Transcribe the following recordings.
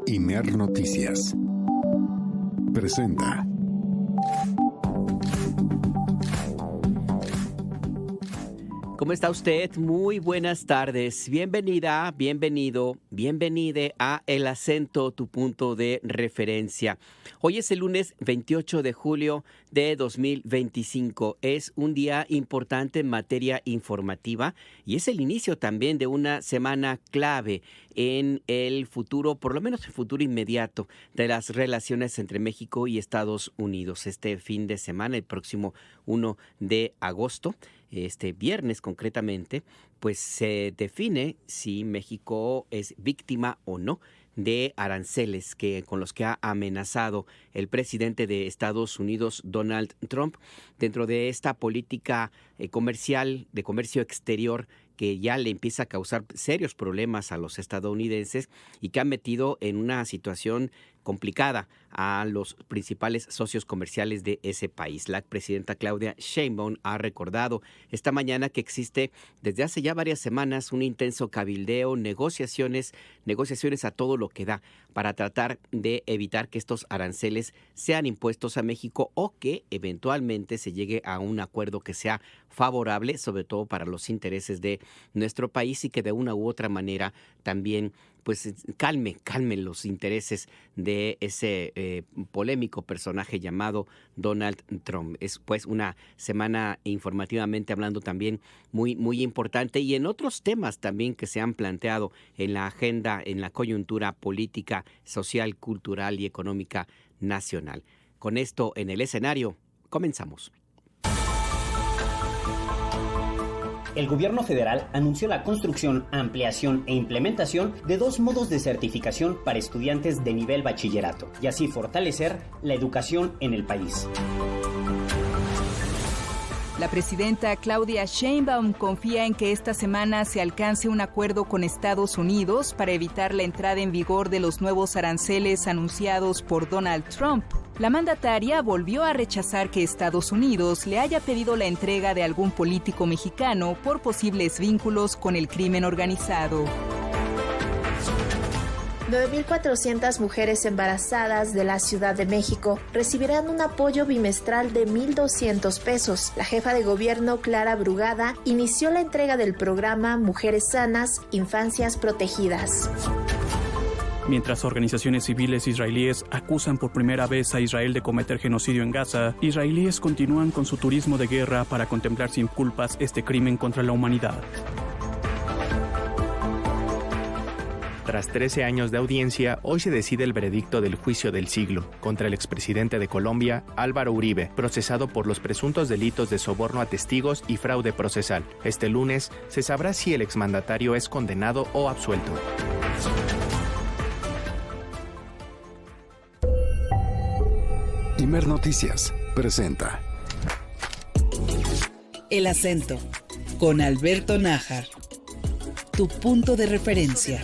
Imer Noticias presenta. ¿Cómo está usted? Muy buenas tardes. Bienvenida, bienvenido, bienvenide a El Acento, tu punto de referencia. Hoy es el lunes 28 de julio de 2025. Es un día importante en materia informativa y es el inicio también de una semana clave en el futuro, por lo menos el futuro inmediato, de las relaciones entre México y Estados Unidos. Este fin de semana, el próximo 1 de agosto, este viernes concretamente, pues se define si México es víctima o no de aranceles con los que ha amenazado el presidente de Estados Unidos, Donald Trump, dentro de esta política comercial, de comercio exterior, que ya le empieza a causar serios problemas a los estadounidenses y que ha metido en una situación complicada a los principales socios comerciales de ese país. La presidenta Claudia Sheinbaum ha recordado esta mañana que existe desde hace ya varias semanas un intenso cabildeo, negociaciones a todo lo que da para tratar de evitar que estos aranceles sean impuestos a México o que eventualmente se llegue a un acuerdo que sea favorable, sobre todo para los intereses de nuestro país y que de una u otra manera también pues calme los intereses de ese polémico personaje llamado Donald Trump. Es pues una semana informativamente hablando también muy importante, y en otros temas también que se han planteado en la agenda, en la coyuntura política, social, cultural y económica nacional. Con esto en el escenario, comenzamos. El gobierno federal anunció la construcción, ampliación e implementación de 2 modos de certificación para estudiantes de nivel bachillerato, y así fortalecer la educación en el país. La presidenta Claudia Sheinbaum confía en que esta semana se alcance un acuerdo con Estados Unidos para evitar la entrada en vigor de los nuevos aranceles anunciados por Donald Trump. La mandataria volvió a rechazar que Estados Unidos le haya pedido la entrega de algún político mexicano por posibles vínculos con el crimen organizado. 9,400 mujeres embarazadas de la Ciudad de México recibirán un apoyo bimestral de 1,200 pesos. La jefa de gobierno, Clara Brugada, inició la entrega del programa Mujeres Sanas, Infancias Protegidas. Mientras organizaciones civiles israelíes acusan por primera vez a Israel de cometer genocidio en Gaza, israelíes continúan con su turismo de guerra para contemplar sin culpas este crimen contra la humanidad. Tras 13 años de audiencia, hoy se decide el veredicto del juicio del siglo contra el expresidente de Colombia, Álvaro Uribe, procesado por los presuntos delitos de soborno a testigos y fraude procesal. Este lunes se sabrá si el exmandatario es condenado o absuelto. Imer Noticias presenta El Acento, con Alberto Nájar, tu punto de referencia.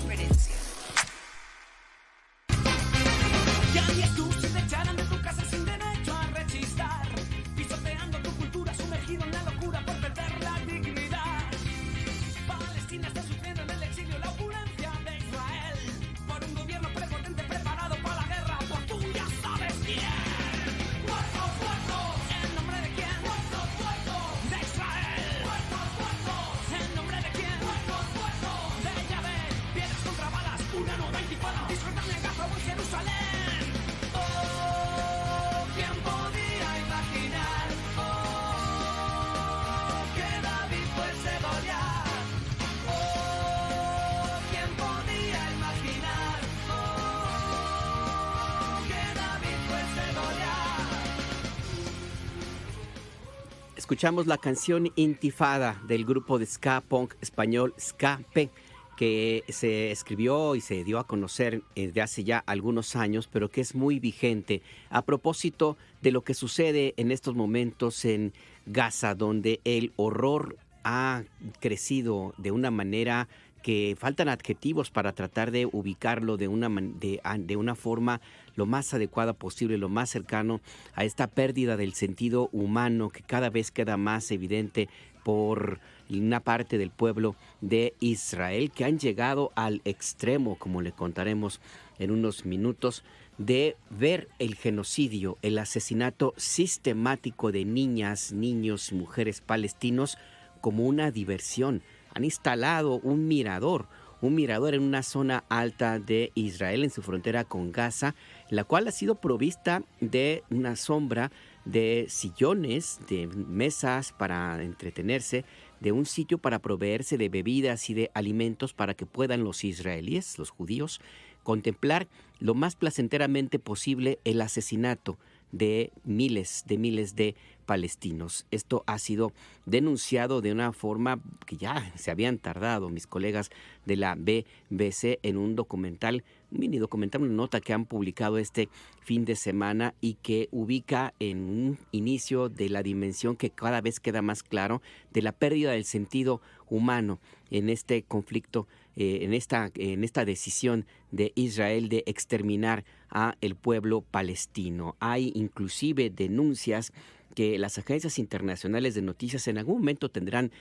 Escuchamos la canción Intifada del grupo de ska punk español Ska P, que se escribió y se dio a conocer desde hace ya algunos años, pero que es muy vigente a propósito de lo que sucede en estos momentos en Gaza, donde el horror ha crecido de una manera que faltan adjetivos para tratar de ubicarlo de una forma lo más adecuada posible, lo más cercano a esta pérdida del sentido humano que cada vez queda más evidente por una parte del pueblo de Israel que han llegado al extremo, como le contaremos en unos minutos, de ver el genocidio, el asesinato sistemático de niñas, niños y mujeres palestinos como una diversión. Han instalado un mirador en una zona alta de Israel, en su frontera con Gaza, la cual ha sido provista de una sombra, de sillones, de mesas para entretenerse, de un sitio para proveerse de bebidas y de alimentos para que puedan los israelíes, los judíos, contemplar lo más placenteramente posible el asesinato de miles de palestinos. Esto ha sido denunciado de una forma que ya se habían tardado mis colegas de la BBC en un documental, un mini documental, una nota que han publicado este fin de semana y que ubica en un inicio de la dimensión que cada vez queda más claro de la pérdida del sentido humano en este conflicto, en esta decisión de Israel de exterminar a el pueblo palestino. Hay inclusive denuncias que las agencias internacionales de noticias en algún momento tendrán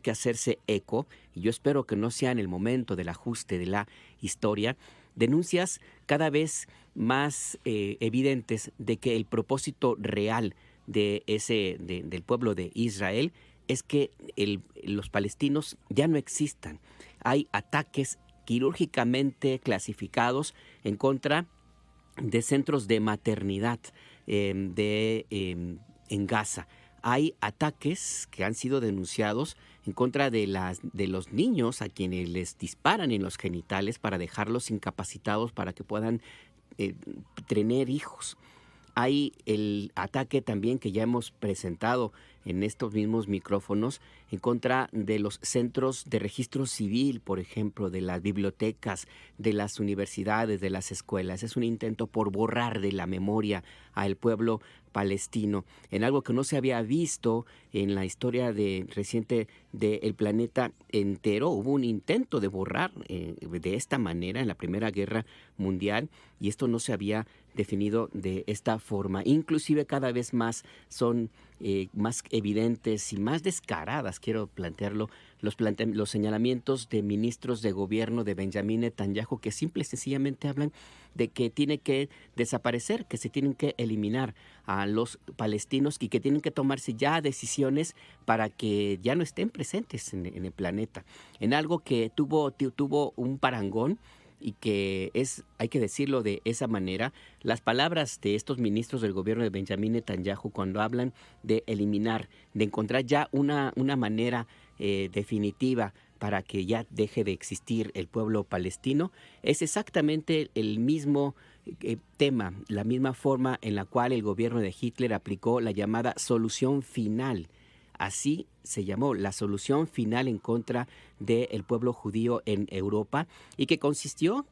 que hacerse eco, y yo espero que no sea en el momento del ajuste de la historia, denuncias cada vez más evidentes de que el propósito real del pueblo de Israel es que los palestinos ya no existan. Hay ataques quirúrgicamente clasificados en contra de centros de maternidad en Gaza. Hay ataques que han sido denunciados en contra de los niños a quienes les disparan en los genitales para dejarlos incapacitados para que puedan tener hijos. Hay el ataque también que ya hemos presentado en estos mismos micrófonos en contra de los centros de registro civil, por ejemplo, de las bibliotecas, de las universidades, de las escuelas. Es un intento por borrar de la memoria al pueblo palestino, en algo que no se había visto en la historia reciente del planeta entero. Hubo un intento de borrar de esta manera en la Primera Guerra Mundial, y esto no se había definido de esta forma. Inclusive cada vez más son más evidentes y más descaradas, quiero plantearlo, los señalamientos de ministros de gobierno de Benjamín Netanyahu, que simple y sencillamente hablan de que tiene que desaparecer, que se tienen que eliminar a los palestinos y que tienen que tomarse ya decisiones para que ya no estén presentes en el planeta. En algo que tuvo un parangón y que hay que decirlo de esa manera, las palabras de estos ministros del gobierno de Benjamín Netanyahu cuando hablan de eliminar, de encontrar ya una manera definitiva para que ya deje de existir el pueblo palestino, es exactamente el mismo tema, la misma forma en la cual el gobierno de Hitler aplicó la llamada solución final. Así se llamó, la solución final en contra del pueblo judío en Europa, y que consistió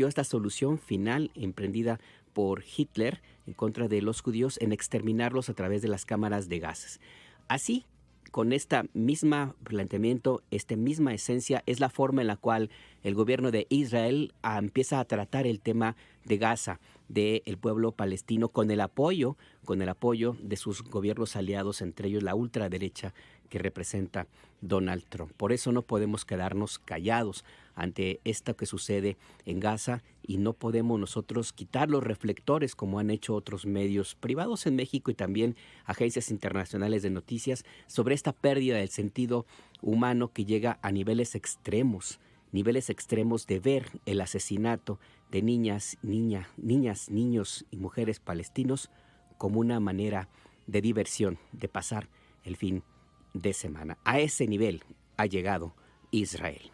esta solución final emprendida por Hitler en contra de los judíos en exterminarlos a través de las cámaras de gases. Así, con esta misma planteamiento, esta misma esencia, es la forma en la cual el gobierno de Israel empieza a tratar el tema de Gaza, del pueblo palestino, con el apoyo de sus gobiernos aliados, entre ellos la ultraderecha que representa Donald Trump. Por eso no podemos quedarnos callados ante esto que sucede en Gaza, y no podemos nosotros quitar los reflectores como han hecho otros medios privados en México y también agencias internacionales de noticias sobre esta pérdida del sentido humano que llega a niveles extremos de ver el asesinato de niñas, niños y mujeres palestinos como una manera de diversión, de pasar el fin de semana. A ese nivel ha llegado Israel.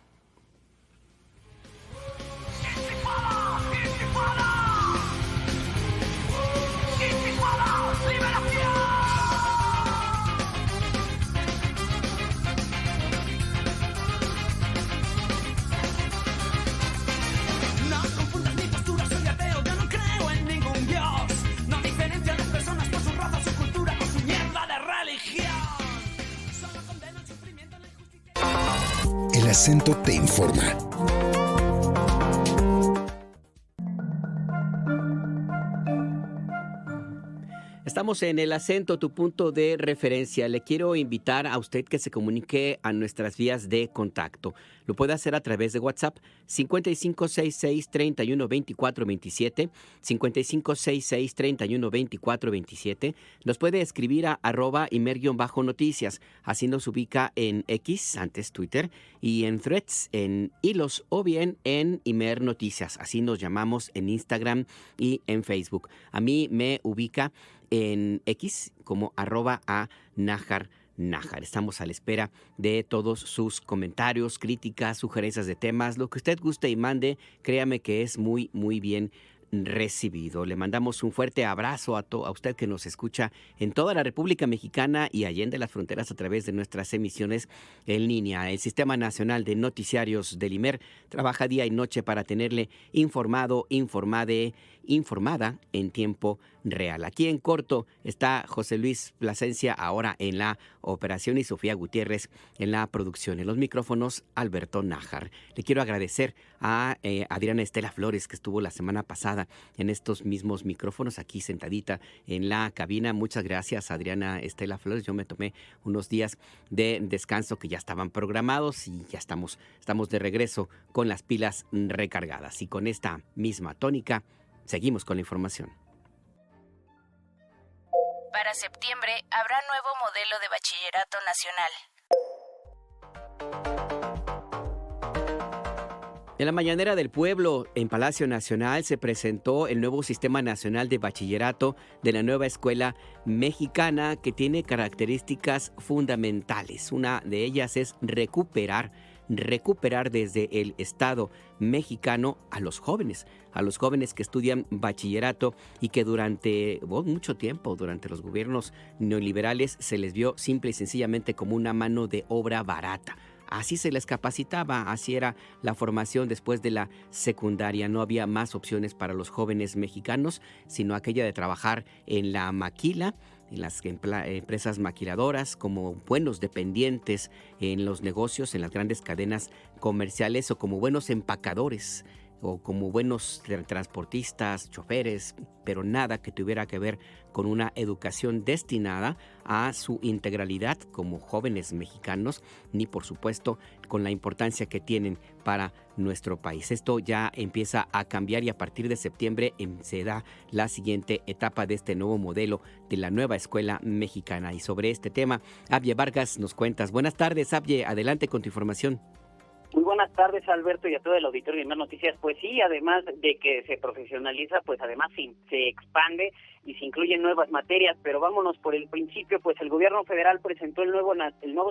El acento te informa. Estamos en El Acento, tu punto de referencia. Le quiero invitar a usted que se comunique a nuestras vías de contacto. Lo puede hacer a través de WhatsApp 5566-312427, 5566-312427. Nos puede escribir a @imer_noticias. Así nos ubica en X, antes Twitter, y en Threads, en Hilos, o bien en Imer Noticias. Así nos llamamos en Instagram y en Facebook. A mí me ubica en X como @a_najar. Estamos a la espera de todos sus comentarios, críticas, sugerencias de temas, lo que usted guste y mande. Créame que es muy, muy bien recibido. Le mandamos un fuerte abrazo a usted que nos escucha en toda la República Mexicana y allende las fronteras a través de nuestras emisiones en línea. El Sistema Nacional de Noticiarios del IMER trabaja día y noche para tenerle informada en tiempo real. Aquí en corto está José Luis Plasencia ahora en la operación y Sofía Gutiérrez en la producción. En los micrófonos, Alberto Nájar. Le quiero agradecer a Adriana Estela Flores, que estuvo la semana pasada en estos mismos micrófonos, aquí sentadita en la cabina. Muchas gracias, Adriana Estela Flores. Yo me tomé unos días de descanso que ya estaban programados y ya estamos de regreso con las pilas recargadas. Y con esta misma tónica, seguimos con la información. Para septiembre habrá nuevo modelo de bachillerato nacional. En la mañanera del pueblo, en Palacio Nacional, se presentó el nuevo Sistema Nacional de Bachillerato de la nueva Escuela Mexicana, que tiene características fundamentales. Una de ellas es recuperar desde el Estado mexicano a los jóvenes que estudian bachillerato y que durante mucho tiempo, durante los gobiernos neoliberales, se les vio simple y sencillamente como una mano de obra barata. Así se les capacitaba, así era la formación después de la secundaria. No había más opciones para los jóvenes mexicanos, sino aquella de trabajar en la maquila, en las empresas maquiladoras, como buenos dependientes en los negocios, en las grandes cadenas comerciales, o como buenos empacadores, o como buenos transportistas, choferes, pero nada que tuviera que ver con una educación destinada a su integralidad como jóvenes mexicanos, ni por supuesto con la importancia que tienen para nuestro país. Esto ya empieza a cambiar y a partir de septiembre se da la siguiente etapa de este nuevo modelo de la nueva Escuela Mexicana. Y sobre este tema, Abye Vargas nos cuentas. Buenas tardes, Abye, adelante con tu información. Muy buenas tardes, Alberto, y a todo el auditorio de Imer Noticias. Pues sí, además de que se profesionaliza, pues además se expande y se incluyen nuevas materias, pero vámonos por el principio. Pues el gobierno federal presentó el nuevo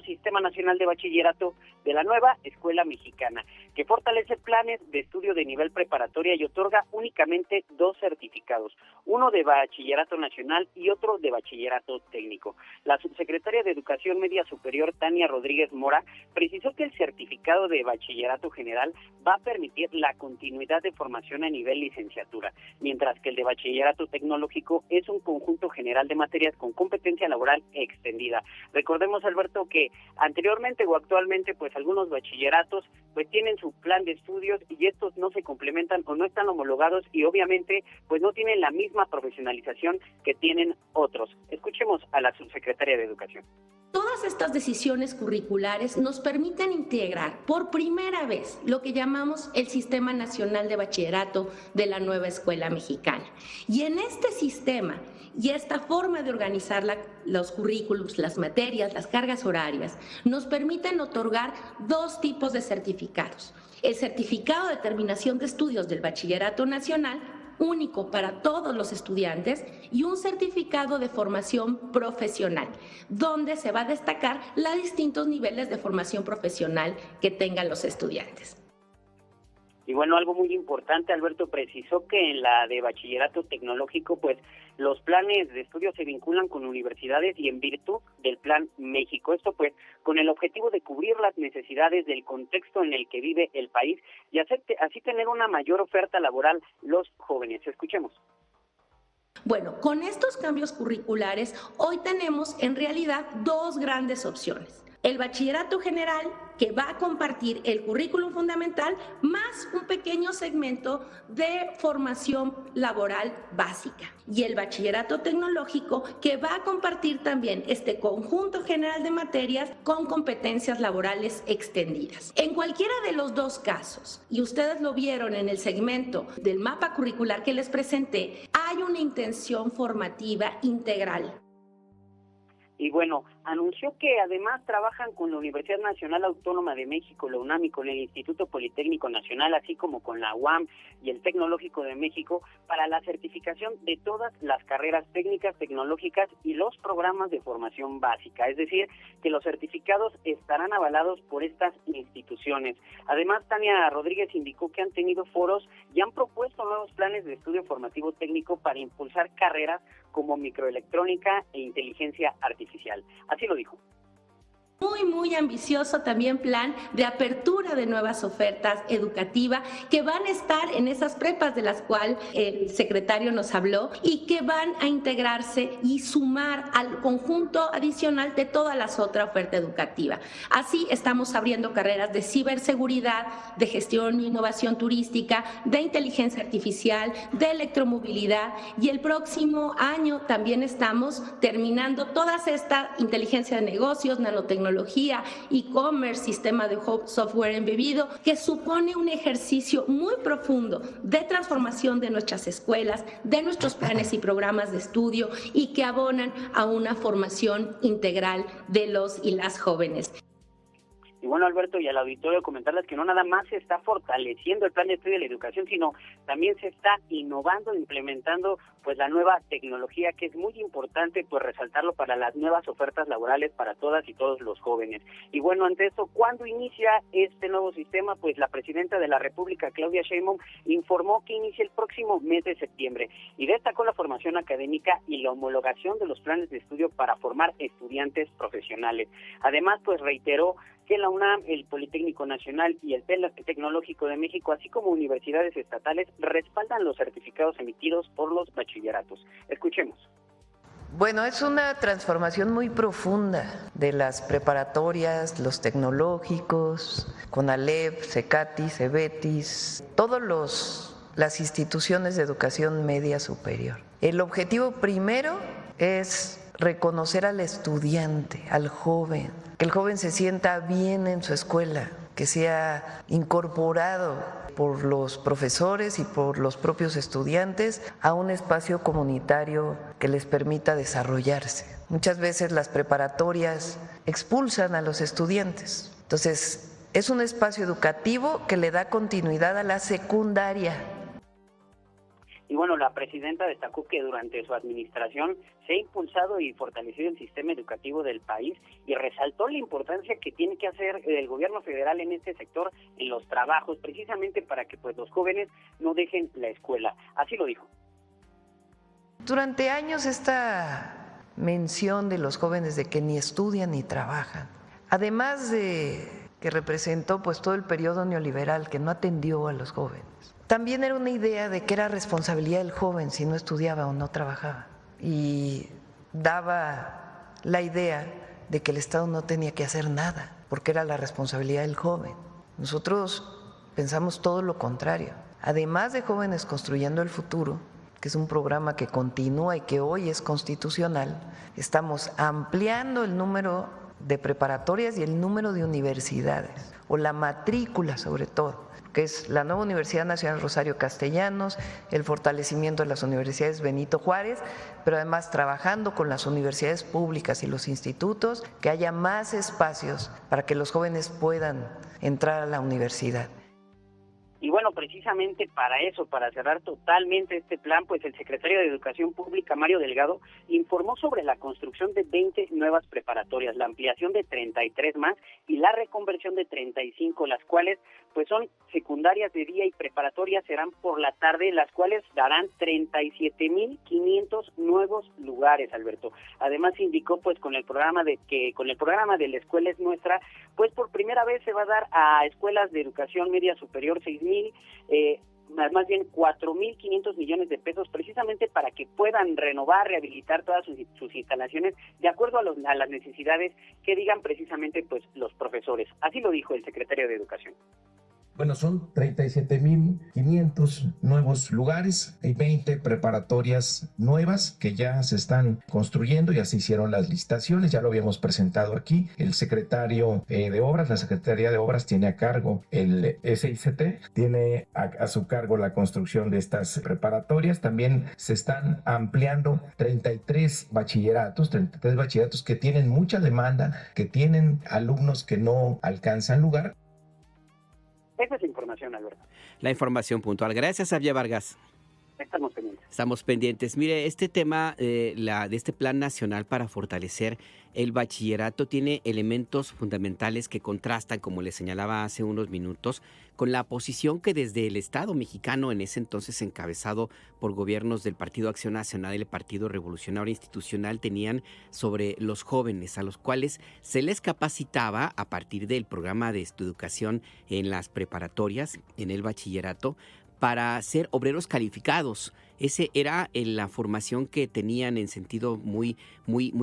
Sistema Nacional de Bachillerato de la nueva Escuela Mexicana, que fortalece planes de estudio de nivel preparatoria y otorga únicamente 2 certificados, uno de Bachillerato Nacional y otro de Bachillerato Técnico. La subsecretaria de Educación Media Superior, Tania Rodríguez Mora, precisó que el certificado de Bachillerato General va a permitir la continuidad de formación a nivel licenciatura, mientras que el de Bachillerato Tecnológico es un conjunto general de materias con competencia laboral extendida. Recordemos, Alberto, que anteriormente o actualmente, pues algunos bachilleratos pues tienen su plan de estudios y estos no se complementan o no están homologados y obviamente pues no tienen la misma profesionalización que tienen otros. Escuchemos a la subsecretaria de Educación. Todas estas decisiones curriculares nos permiten integrar por primera vez lo que llamamos el Sistema Nacional de Bachillerato de la nueva Escuela Mexicana. Y en este sistema y esta forma de organizar los currículums, las materias, las cargas horarias, nos permiten otorgar 2 tipos de certificados. El certificado de terminación de estudios del Bachillerato Nacional, único para todos los estudiantes, y un certificado de formación profesional, donde se va a destacar los distintos niveles de formación profesional que tengan los estudiantes. Y bueno, algo muy importante, Alberto precisó que en la de Bachillerato Tecnológico, pues los planes de estudio se vinculan con universidades y en virtud del Plan México. Esto pues con el objetivo de cubrir las necesidades del contexto en el que vive el país y así tener una mayor oferta laboral los jóvenes. Escuchemos. Bueno, con estos cambios curriculares, hoy tenemos en realidad 2 grandes opciones. el bachillerato general, que va a compartir el currículum fundamental más un pequeño segmento de formación laboral básica. Y el bachillerato tecnológico, que va a compartir también este conjunto general de materias con competencias laborales extendidas. En cualquiera de los dos casos, y ustedes lo vieron en el segmento del mapa curricular que les presenté, hay una intención formativa integral. Y bueno, anunció que además trabajan con la Universidad Nacional Autónoma de México, la UNAM, y con el Instituto Politécnico Nacional, así como con la UAM y el Tecnológico de México, para la certificación de todas las carreras técnicas, tecnológicas y los programas de formación básica. Es decir, que los certificados estarán avalados por estas instituciones. Además, Tania Rodríguez indicó que han tenido foros y han propuesto nuevos planes de estudio formativo técnico para impulsar carreras como microelectrónica e inteligencia artificial. Así lo dijo. Muy ambicioso también plan de apertura de nuevas ofertas educativas que van a estar en esas prepas de las cuales el secretario nos habló y que van a integrarse y sumar al conjunto adicional de todas las otras ofertas educativas. Así estamos abriendo carreras de ciberseguridad, de gestión e innovación turística, de inteligencia artificial, de electromovilidad, y el próximo año también estamos terminando todas estas inteligencia de negocios, nanotecnología, e-commerce, sistema de software embebido, que supone un ejercicio muy profundo de transformación de nuestras escuelas, de nuestros planes y programas de estudio, y que abonan a una formación integral de los y las jóvenes. Y bueno, Alberto, y al auditorio comentarles que no nada más se está fortaleciendo el plan de estudio de la educación, sino también se está innovando, implementando pues la nueva tecnología, que es muy importante pues resaltarlo para las nuevas ofertas laborales para todas y todos los jóvenes. Y bueno, ante esto, ¿cuándo inicia este nuevo sistema? Pues la presidenta de la República, Claudia Sheinbaum, informó que inicia el próximo mes de septiembre y destacó la formación académica y la homologación de los planes de estudio para formar estudiantes profesionales. Además, pues reiteró que la UNAM, el Politécnico Nacional y el Tecnológico de México, así como universidades estatales, respaldan los certificados emitidos por los bachilleratos. Escuchemos. Bueno, es una transformación muy profunda de las preparatorias, los tecnológicos, CONALEP, CECATI, CEBETIS, las instituciones de educación media superior. El objetivo primero es reconocer al estudiante, al joven, que el joven se sienta bien en su escuela, que sea incorporado por los profesores y por los propios estudiantes a un espacio comunitario que les permita desarrollarse. Muchas veces las preparatorias expulsan a los estudiantes. Entonces, es un espacio educativo que le da continuidad a la secundaria. Y bueno, la presidenta destacó que durante su administración se ha impulsado y fortalecido el sistema educativo del país y resaltó la importancia que tiene que hacer el gobierno federal en este sector, en los trabajos, precisamente para que pues los jóvenes no dejen la escuela. Así lo dijo. Durante años esta mención de los jóvenes de que ni estudian ni trabajan, además de que representó pues todo el periodo neoliberal que no atendió a los jóvenes, también era una idea de que era responsabilidad del joven si no estudiaba o no trabajaba, y daba la idea de que el Estado no tenía que hacer nada porque era la responsabilidad del joven. Nosotros pensamos todo lo contrario. Además de Jóvenes Construyendo el Futuro, que es un programa que continúa y que hoy es constitucional, estamos ampliando el número de preparatorias y el número de universidades, o la matrícula sobre todo, que es la nueva Universidad Nacional Rosario Castellanos, el fortalecimiento de las universidades Benito Juárez, pero además trabajando con las universidades públicas y los institutos, que haya más espacios para que los jóvenes puedan entrar a la universidad. Y bueno, precisamente para eso, para cerrar totalmente este plan, pues el secretario de Educación Pública, Mario Delgado, informó sobre la construcción de 20 nuevas preparatorias, la ampliación de 33 más y la reconversión de 35, las cuales pues son secundarias de día y preparatorias serán por la tarde, las cuales darán 37,500 nuevos lugares, Alberto. Además indicó pues con el programa de La Escuela es Nuestra, pues por primera vez se va a dar a escuelas de educación media superior 6,000 más bien 4.500 millones de pesos precisamente para que puedan renovar, rehabilitar todas sus instalaciones de acuerdo a las necesidades que digan precisamente pues los profesores. Así lo dijo el secretario de Educación. Bueno, son 37.500 nuevos lugares y 20 preparatorias nuevas que ya se están construyendo, ya se hicieron las licitaciones, ya lo habíamos presentado aquí. El secretario de Obras, la Secretaría de Obras tiene a cargo el SICT, tiene a su cargo la construcción de estas preparatorias. También se están ampliando 33 bachilleratos que tienen mucha demanda, que tienen alumnos que no alcanzan lugar. Esa es la información, Alberto. La información puntual. Gracias, Xavier Vargas. Estamos pendientes. Mire, este tema de este Plan Nacional para fortalecer el bachillerato tiene elementos fundamentales que contrastan, como les señalaba hace unos minutos, con la posición que desde el Estado mexicano, en ese entonces encabezado por gobiernos del Partido Acción Nacional y el Partido Revolucionario Institucional, tenían sobre los jóvenes, a los cuales se les capacitaba a partir del programa de educación en las preparatorias, en el bachillerato, para ser obreros calificados. Esa era la formación que tenían en sentido muy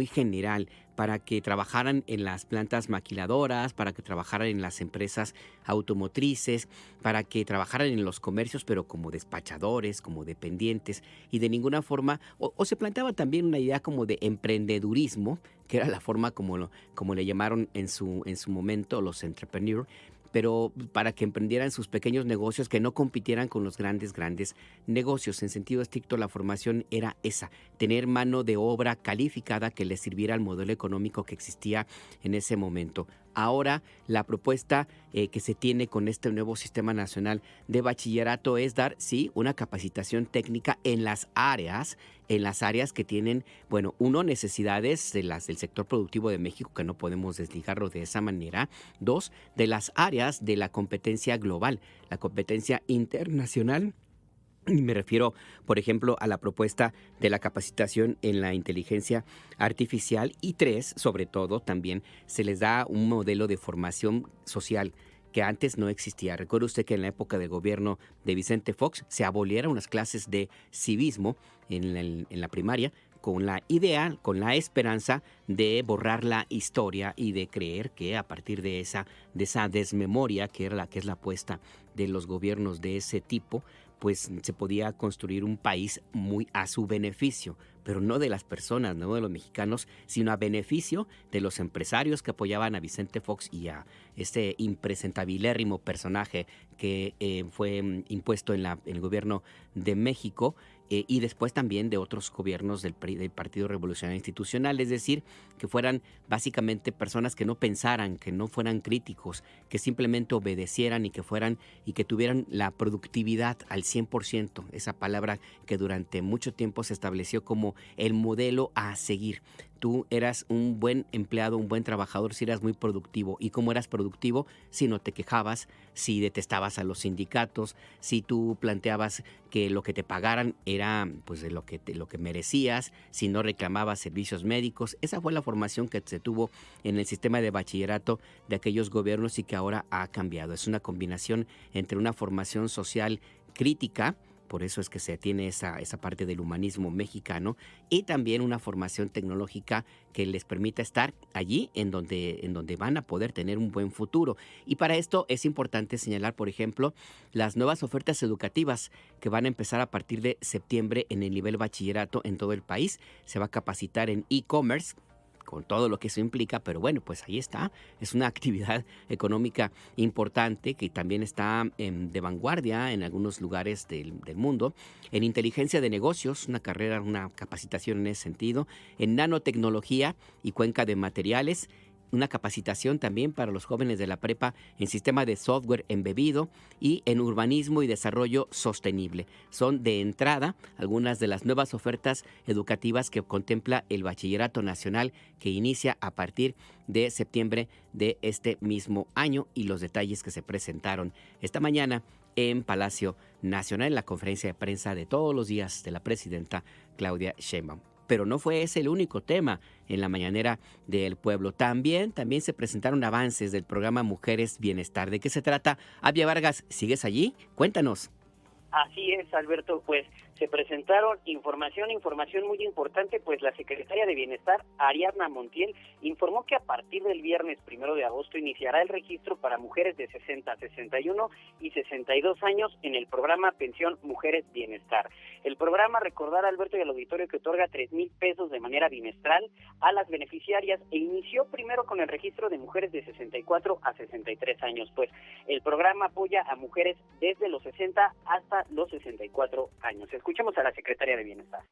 general, para que trabajaran en las plantas maquiladoras, para que trabajaran en las empresas automotrices, para que trabajaran en los comercios, pero como despachadores, como dependientes, y de ninguna forma, o se planteaba también una idea como de emprendedurismo, que era la forma como le llamaron en su momento los entrepreneurs, pero para que emprendieran sus pequeños negocios que no compitieran con los grandes negocios. En sentido estricto, la formación era esa, tener mano de obra calificada que les sirviera al modelo económico que existía en ese momento. Ahora, la propuesta que se tiene con este nuevo Sistema Nacional de Bachillerato es dar, sí, una capacitación técnica en las áreas que tienen, necesidades del sector productivo de México, que no podemos desligarlo de esa manera. 2, de las áreas de la competencia global, la competencia internacional. Me refiero, por ejemplo, a la propuesta de la capacitación en la inteligencia artificial. Y 3, sobre todo, también se les da un modelo de formación social que antes no existía. Recuerde usted que en la época del gobierno de Vicente Fox se abolieron unas clases de civismo en la primaria, con la idea, con la esperanza de borrar la historia y de creer que a partir de esa desmemoria que es la apuesta de los gobiernos de ese tipo, pues se podía construir un país muy a su beneficio, pero no de las personas, no de los mexicanos, sino a beneficio de los empresarios que apoyaban a Vicente Fox y a este impresentabilérrimo personaje que fue impuesto en el gobierno de México, y después también de otros gobiernos del Partido Revolucionario Institucional, es decir, que fueran básicamente personas que no pensaran, que no fueran críticos, que simplemente obedecieran y que tuvieran la productividad al 100%, esa palabra que durante mucho tiempo se estableció como el modelo a seguir. Tú eras un buen empleado, un buen trabajador si eras muy productivo. ¿Y cómo eras productivo? Si no te quejabas, si detestabas a los sindicatos, si tú planteabas que lo que te pagaran era pues lo que merecías, si no reclamabas servicios médicos. Esa fue la formación que se tuvo en el sistema de bachillerato de aquellos gobiernos y que ahora ha cambiado. Es una combinación entre una formación social crítica, por eso es que se tiene esa parte del humanismo mexicano, y también una formación tecnológica que les permita estar allí en donde van a poder tener un buen futuro. Y para esto es importante señalar, por ejemplo, las nuevas ofertas educativas que van a empezar a partir de septiembre en el nivel bachillerato en todo el país. Se va a capacitar en e-commerce, con todo lo que eso implica, pero bueno, pues ahí está. Es una actividad económica importante que también está de vanguardia en algunos lugares del mundo. En inteligencia de negocios, una capacitación en ese sentido. En nanotecnología y cuenca de materiales, una capacitación también para los jóvenes de la prepa en sistema de software embebido y en urbanismo y desarrollo sostenible. Son de entrada algunas de las nuevas ofertas educativas que contempla el Bachillerato Nacional, que inicia a partir de septiembre de este mismo año, y los detalles que se presentaron esta mañana en Palacio Nacional en la conferencia de prensa de todos los días de la presidenta Claudia Sheinbaum. Pero no fue ese el único tema en la mañanera del pueblo. También se presentaron avances del programa Mujeres Bienestar. ¿De qué se trata? Abia Vargas, ¿sigues allí? Cuéntanos. Así es, Alberto, pues se presentaron información muy importante, pues la secretaria de Bienestar, Ariadna Montiel, informó que a partir del viernes 1 de agosto iniciará el registro para mujeres de 60, 61 y 62 años en el programa Pensión Mujeres Bienestar. El programa, recordar, Alberto, y al auditorio, que otorga 3,000 pesos de manera bimestral a las beneficiarias e inició primero con el registro de mujeres de 64 a 63 años, pues el programa apoya a mujeres desde los 60 hasta los 64 años. Escuchemos a la secretaria de Bienestar.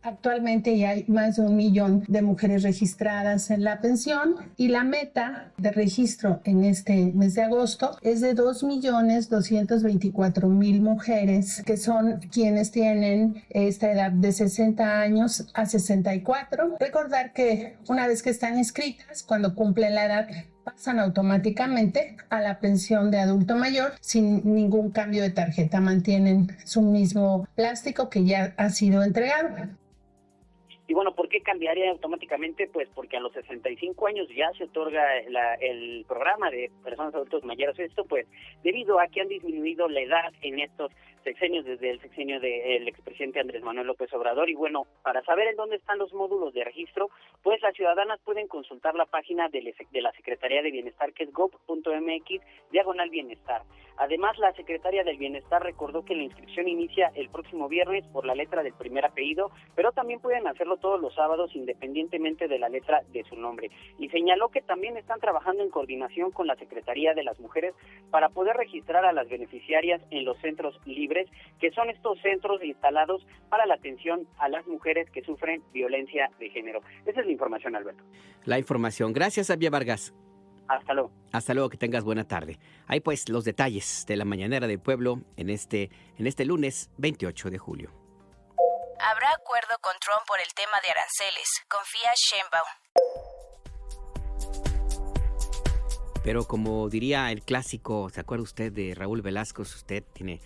Actualmente ya hay más de 1 millón de mujeres registradas en la pensión y la meta de registro en este mes de agosto es de 2.224.000 mujeres, que son quienes tienen esta edad de 60 años a 64. Recordar que una vez que están inscritas, cuando cumplen la edad, pasan automáticamente a la pensión de adulto mayor sin ningún cambio de tarjeta. Mantienen su mismo plástico que ya ha sido entregado. Y bueno, ¿por qué cambiaría automáticamente? Pues porque a los 65 años ya se otorga el programa de personas adultos mayores. Esto pues debido a que han disminuido la edad en estos sexenios, desde el sexenio del expresidente Andrés Manuel López Obrador. Y bueno, para saber en dónde están los módulos de registro, pues las ciudadanas pueden consultar la página de la Secretaría de Bienestar, que es gov.mx/bienestar. Además, la secretaria del Bienestar recordó que la inscripción inicia el próximo viernes por la letra del primer apellido, pero también pueden hacerlo todos los sábados independientemente de la letra de su nombre. Y señaló que también están trabajando en coordinación con la Secretaría de las Mujeres para poder registrar a las beneficiarias en los centros libres, que son estos centros instalados para la atención a las mujeres que sufren violencia de género. Esa es la información, Alberto. La información. Gracias, Abia Vargas. Hasta luego. Hasta luego, que tengas buena tarde. Ahí pues los detalles de la Mañanera del Pueblo en este lunes 28 de julio. Habrá acuerdo con Trump por el tema de aranceles, confía Sheinbaum. Pero como diría el clásico, ¿se acuerda usted de Raúl Velasco? Usted tiene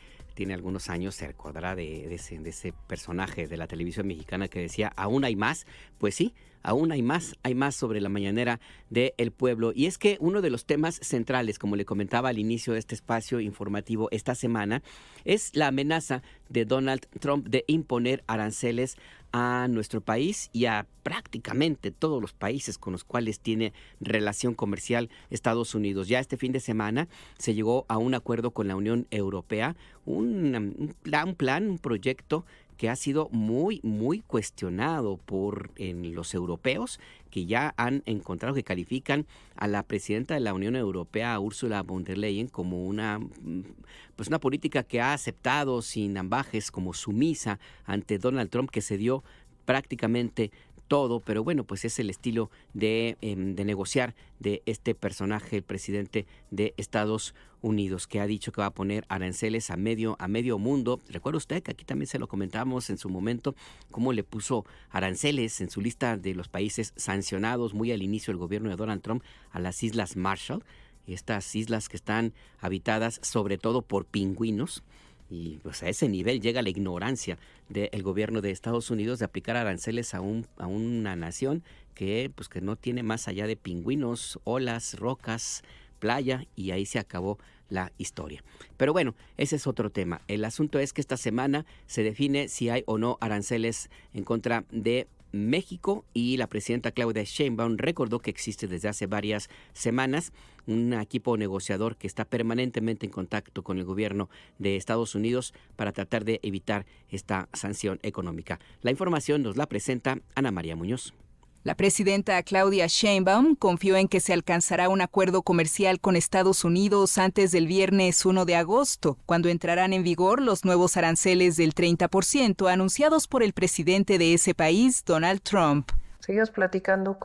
algunos años, se recordará de ese personaje de la televisión mexicana que decía, ¿aún hay más? Pues sí, aún hay más sobre la Mañanera del Pueblo. Y es que uno de los temas centrales, como le comentaba al inicio de este espacio informativo esta semana, es la amenaza de Donald Trump de imponer aranceles a nuestro país y a prácticamente todos los países con los cuales tiene relación comercial Estados Unidos. Ya este fin de semana se llegó a un acuerdo con la Unión Europea, un proyecto que ha sido muy, muy cuestionado por los europeos, que ya han encontrado, que califican a la presidenta de la Unión Europea, Ursula von der Leyen, como una política que ha aceptado sin ambajes, como sumisa ante Donald Trump, que cedió prácticamente todo, pero bueno, pues es el estilo de negociar de este personaje, el presidente de Estados Unidos, que ha dicho que va a poner aranceles a medio mundo. Recuerda usted que aquí también se lo comentamos en su momento, cómo le puso aranceles en su lista de los países sancionados muy al inicio del gobierno de Donald Trump a las Islas Marshall, estas islas que están habitadas sobre todo por pingüinos. Y pues a ese nivel llega la ignorancia del gobierno de Estados Unidos de aplicar aranceles a una nación que no tiene más allá de pingüinos, olas, rocas, playa, y ahí se acabó la historia. Pero bueno, ese es otro tema. El asunto es que esta semana se define si hay o no aranceles en contra de México, y la presidenta Claudia Sheinbaum recordó que existe desde hace varias semanas un equipo negociador que está permanentemente en contacto con el gobierno de Estados Unidos para tratar de evitar esta sanción económica. La información nos la presenta Ana María Muñoz. La presidenta Claudia Sheinbaum confió en que se alcanzará un acuerdo comercial con Estados Unidos antes del viernes 1 de agosto, cuando entrarán en vigor los nuevos aranceles del 30% anunciados por el presidente de ese país, Donald Trump. Seguimos platicando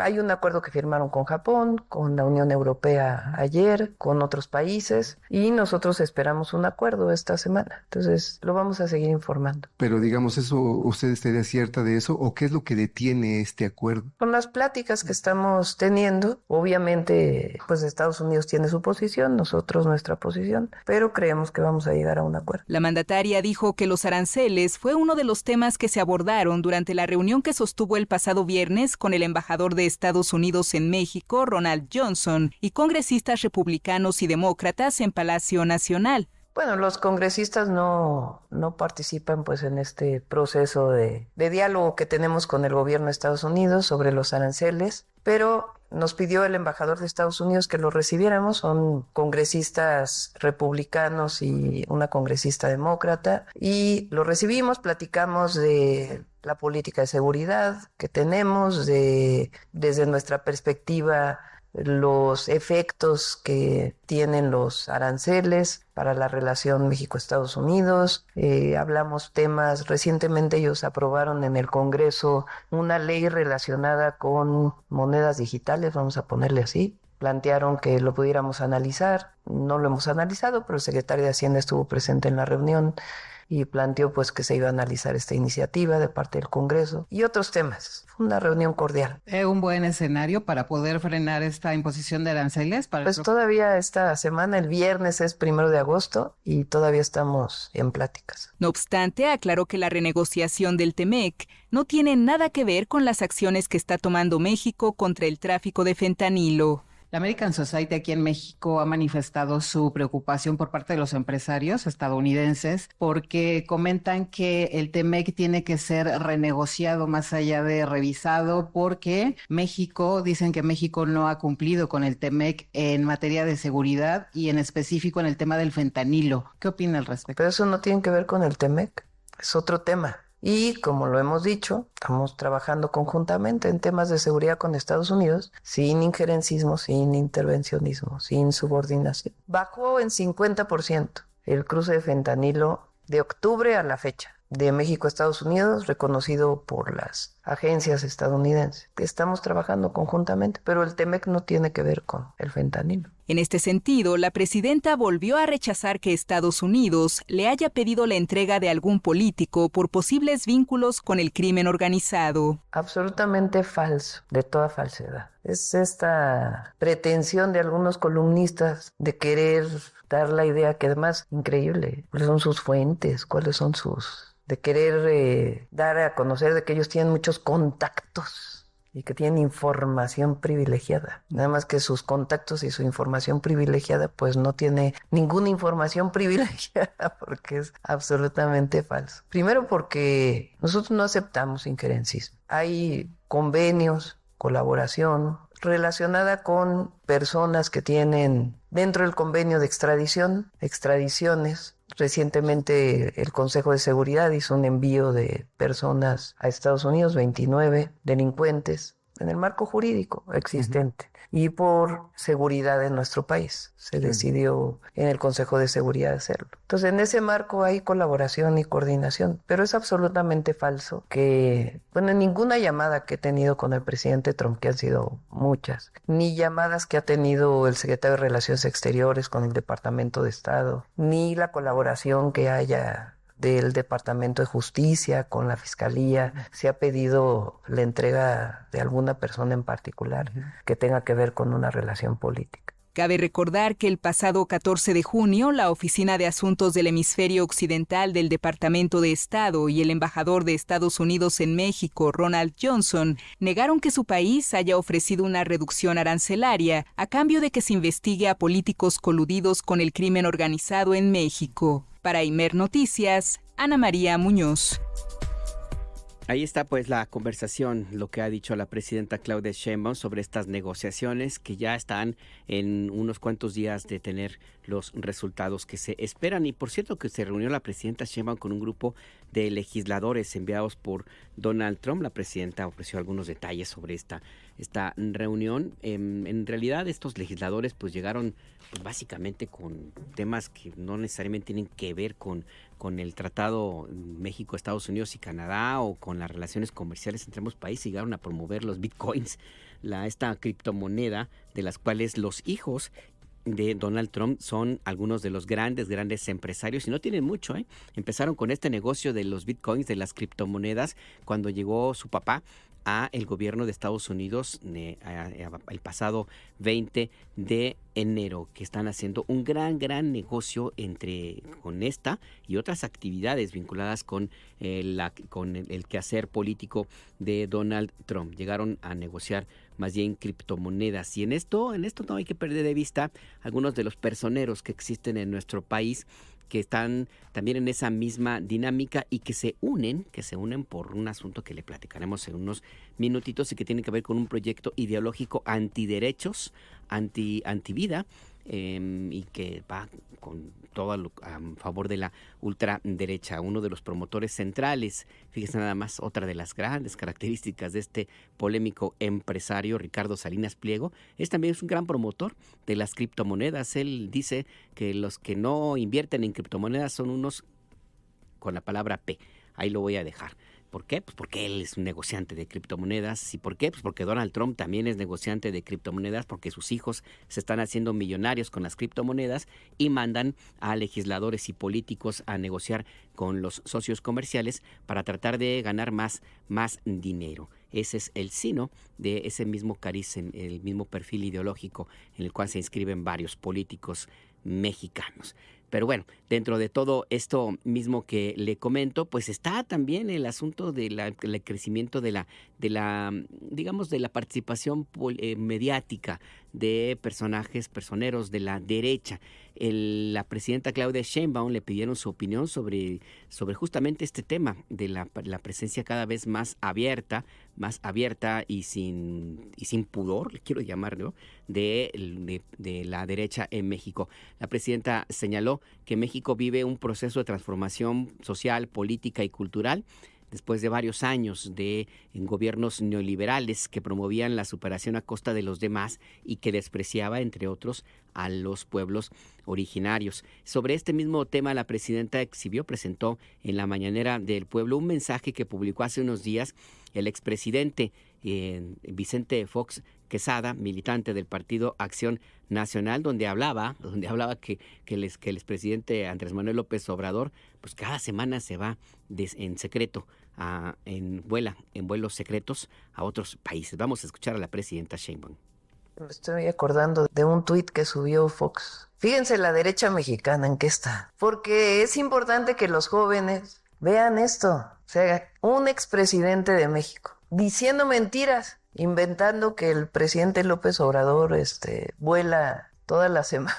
hay un acuerdo que firmaron con Japón, con la Unión Europea ayer, con otros países, y nosotros esperamos un acuerdo esta semana. Entonces, lo vamos a seguir informando. Pero digamos, ¿eso usted estaría cierta de eso o qué es lo que detiene este acuerdo? Con las pláticas que estamos teniendo, obviamente, Estados Unidos tiene su posición, nosotros nuestra posición, pero creemos que vamos a llegar a un acuerdo. La mandataria dijo que los aranceles fue uno de los temas que se abordaron durante la reunión que sostuvo el pasado viernes con el embajador de Estados Unidos en México, Ronald Johnson, y congresistas republicanos y demócratas en Palacio Nacional. Bueno, los congresistas no participan pues en este proceso de diálogo que tenemos con el gobierno de Estados Unidos sobre los aranceles, pero nos pidió el embajador de Estados Unidos que lo recibiéramos. Son congresistas republicanos y una congresista demócrata, y lo recibimos, platicamos de la política de seguridad que tenemos, desde nuestra perspectiva, los efectos que tienen los aranceles para la relación México-Estados Unidos. Hablamos temas, recientemente ellos aprobaron en el Congreso una ley relacionada con monedas digitales, vamos a ponerle así. Plantearon que lo pudiéramos analizar, no lo hemos analizado, pero el secretario de Hacienda estuvo presente en la reunión y planteó pues que se iba a analizar esta iniciativa de parte del Congreso y otros temas. Fue una reunión cordial. ¿Un buen escenario para poder frenar esta imposición de aranceles? Pues todavía esta semana, el viernes es 1 de agosto y todavía estamos en pláticas. No obstante, aclaró que la renegociación del TEMEC no tiene nada que ver con las acciones que está tomando México contra el tráfico de fentanilo. La American Society aquí en México ha manifestado su preocupación por parte de los empresarios estadounidenses porque comentan que el TEMEC tiene que ser renegociado más allá de revisado, porque dicen que México no ha cumplido con el TEMEC en materia de seguridad y en específico en el tema del fentanilo. ¿Qué opina al respecto? Pero eso no tiene que ver con el TEMEC, es otro tema. Y como lo hemos dicho, estamos trabajando conjuntamente en temas de seguridad con Estados Unidos, sin injerencismo, sin intervencionismo, sin subordinación. Bajó en 50% el cruce de fentanilo de octubre a la fecha, de México a Estados Unidos, reconocido por las agencias estadounidenses. Estamos trabajando conjuntamente, pero el TEMEC no tiene que ver con el fentanilo. En este sentido, la presidenta volvió a rechazar que Estados Unidos le haya pedido la entrega de algún político por posibles vínculos con el crimen organizado. Absolutamente falso, de toda falsedad. Es esta pretensión de algunos columnistas de querer dar la idea, que además, increíble, ¿cuáles son sus fuentes? ¿Cuáles son de querer dar a conocer de que ellos tienen muchos contactos y que tienen información privilegiada? Nada más que sus contactos y su información privilegiada pues no tiene ninguna información privilegiada, porque es absolutamente falso. Primero porque nosotros no aceptamos injerencismo. Hay convenios, colaboración relacionada con personas que tienen dentro del convenio de extradiciones. Recientemente el Consejo de Seguridad hizo un envío de personas a Estados Unidos, 29 delincuentes, en el marco jurídico existente. Y por seguridad en nuestro país se decidió en el Consejo de Seguridad hacerlo. Entonces, en ese marco hay colaboración y coordinación, pero es absolutamente falso que, ninguna llamada que he tenido con el presidente Trump, que han sido muchas, ni llamadas que ha tenido el secretario de Relaciones Exteriores con el Departamento de Estado, ni la colaboración que haya del Departamento de Justicia con la Fiscalía, se ha pedido la entrega de alguna persona en particular que tenga que ver con una relación política. Cabe recordar que el pasado 14 de junio, la Oficina de Asuntos del Hemisferio Occidental del Departamento de Estado y el embajador de Estados Unidos en México, Ronald Johnson, negaron que su país haya ofrecido una reducción arancelaria a cambio de que se investigue a políticos coludidos con el crimen organizado en México. Para Imer Noticias, Ana María Muñoz. Ahí está pues la conversación, lo que ha dicho la presidenta Claudia Sheinbaum sobre estas negociaciones que ya están en unos cuantos días de tener los resultados que se esperan. Y por cierto que se reunió la presidenta Sheinbaum con un grupo de legisladores enviados por Donald Trump. La presidenta ofreció algunos detalles sobre esta reunión. En realidad estos legisladores pues llegaron pues básicamente con temas que no necesariamente tienen que ver con el Tratado México, Estados Unidos y Canadá o con las relaciones comerciales entre ambos países. Llegaron a promover los bitcoins, esta criptomoneda de las cuales los hijos de Donald Trump son algunos de los grandes empresarios y no tienen mucho. Empezaron con este negocio de los bitcoins, de las criptomonedas, cuando llegó su papá a el gobierno de Estados Unidos el pasado 20 de enero, que están haciendo un gran negocio con esta y otras actividades vinculadas con el quehacer político de Donald Trump. Llegaron a negociar más bien criptomonedas y en esto no hay que perder de vista algunos de los personeros que existen en nuestro país que están también en esa misma dinámica y que se unen por un asunto que le platicaremos en unos minutitos y que tiene que ver con un proyecto ideológico antiderechos, antivida, y que va con todo a favor de la ultraderecha. Uno de los promotores centrales, fíjese nada más, otra de las grandes características de este polémico empresario, Ricardo Salinas Pliego, también es un gran promotor de las criptomonedas. Él dice que los que no invierten en criptomonedas son unos con la palabra P. Ahí lo voy a dejar. ¿Por qué? Pues porque él es un negociante de criptomonedas. ¿Y por qué? Pues porque Donald Trump también es negociante de criptomonedas, porque sus hijos se están haciendo millonarios con las criptomonedas y mandan a legisladores y políticos a negociar con los socios comerciales para tratar de ganar más dinero. Ese es el sino de ese mismo cariz, el mismo perfil ideológico en el cual se inscriben varios políticos mexicanos. Pero bueno, dentro de todo esto mismo que le comento, pues está también el asunto del crecimiento de la participación mediática de personeros de la derecha. La presidenta Claudia Sheinbaum le pidieron su opinión sobre justamente este tema de la presencia cada vez más abierta y sin pudor, le quiero llamarlo, de la derecha en México. La presidenta señaló que México vive un proceso de transformación social, política y cultural después de varios años de gobiernos neoliberales que promovían la superación a costa de los demás y que despreciaba, entre otros, a los pueblos originarios. Sobre este mismo tema, la presidenta presentó en la Mañanera del Pueblo un mensaje que publicó hace unos días el expresidente Vicente Fox Quesada, militante del Partido Acción Nacional, donde hablaba que el expresidente Andrés Manuel López Obrador, pues cada semana se va en secreto, en vuelos secretos a otros países. Vamos a escuchar a la presidenta Sheinbaum. Me estoy acordando de un tuit que subió Fox. Fíjense la derecha mexicana en qué está. Porque es importante que los jóvenes vean esto. O sea, un expresidente de México diciendo mentiras, inventando que el presidente López Obrador vuela toda la semana.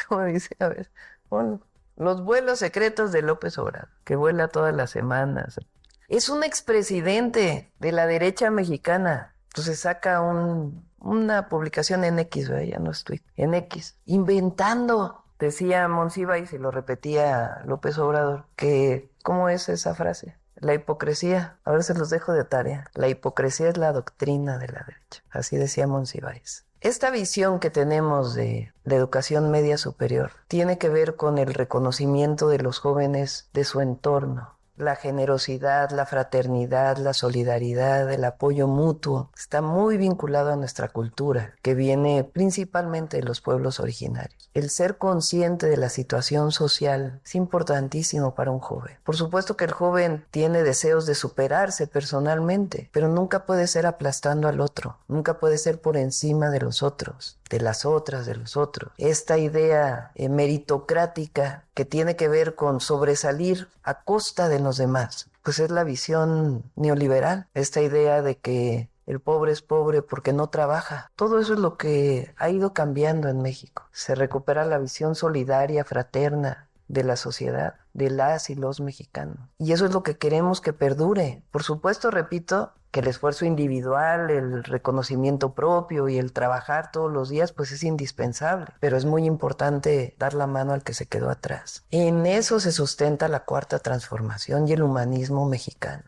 ¿Cómo dice? A ver, ponlo. Los vuelos secretos de López Obrador, que vuela todas las semanas. Es un expresidente de la derecha mexicana. Entonces saca una publicación en X, ¿verdad? Ya no es tweet, en X, inventando. Decía Monsiváis y lo repetía López Obrador, que, ¿cómo es esa frase? La hipocresía, ahora se los dejo de tarea, la hipocresía es la doctrina de la derecha, así decía Monsiváis. Esta visión que tenemos de la educación media superior tiene que ver con el reconocimiento de los jóvenes de su entorno. La generosidad, la fraternidad, la solidaridad, el apoyo mutuo está muy vinculado a nuestra cultura, que viene principalmente de los pueblos originarios. El ser consciente de la situación social es importantísimo para un joven. Por supuesto que el joven tiene deseos de superarse personalmente, pero nunca puede ser aplastando al otro, nunca puede ser por encima de los otros, de las otras, de los otros. Esta idea meritocrática que tiene que ver con sobresalir a costa de los demás, pues es la visión neoliberal, esta idea de que el pobre es pobre porque no trabaja. Todo eso es lo que ha ido cambiando en México. Se recupera la visión solidaria, fraterna de la sociedad, de las y los mexicanos. Y eso es lo que queremos que perdure. Por supuesto, repito, que el esfuerzo individual, el reconocimiento propio y el trabajar todos los días, pues es indispensable. Pero es muy importante dar la mano al que se quedó atrás. En eso se sustenta la cuarta transformación y el humanismo mexicano.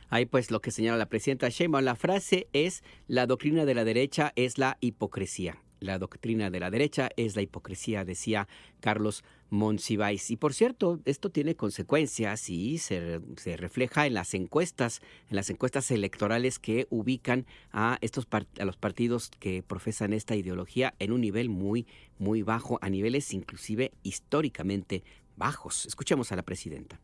Ahí pues lo que señala la presidenta Sheinbaum, la frase es: la doctrina de la derecha es la hipocresía. La doctrina de la derecha es la hipocresía, decía Carlos Monsiváis. Y por cierto, esto tiene consecuencias y se refleja en las encuestas electorales que ubican a los partidos que profesan esta ideología en un nivel muy, muy bajo, a niveles inclusive históricamente bajos. Escuchemos a la presidenta.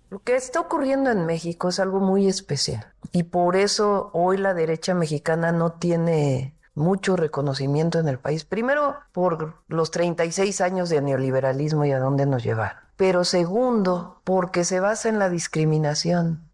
Lo que está ocurriendo en México es algo muy especial y por eso hoy la derecha mexicana no tiene mucho reconocimiento en el país. Primero, por los 36 años de neoliberalismo y a dónde nos llevaron. Pero segundo, porque se basa en la discriminación.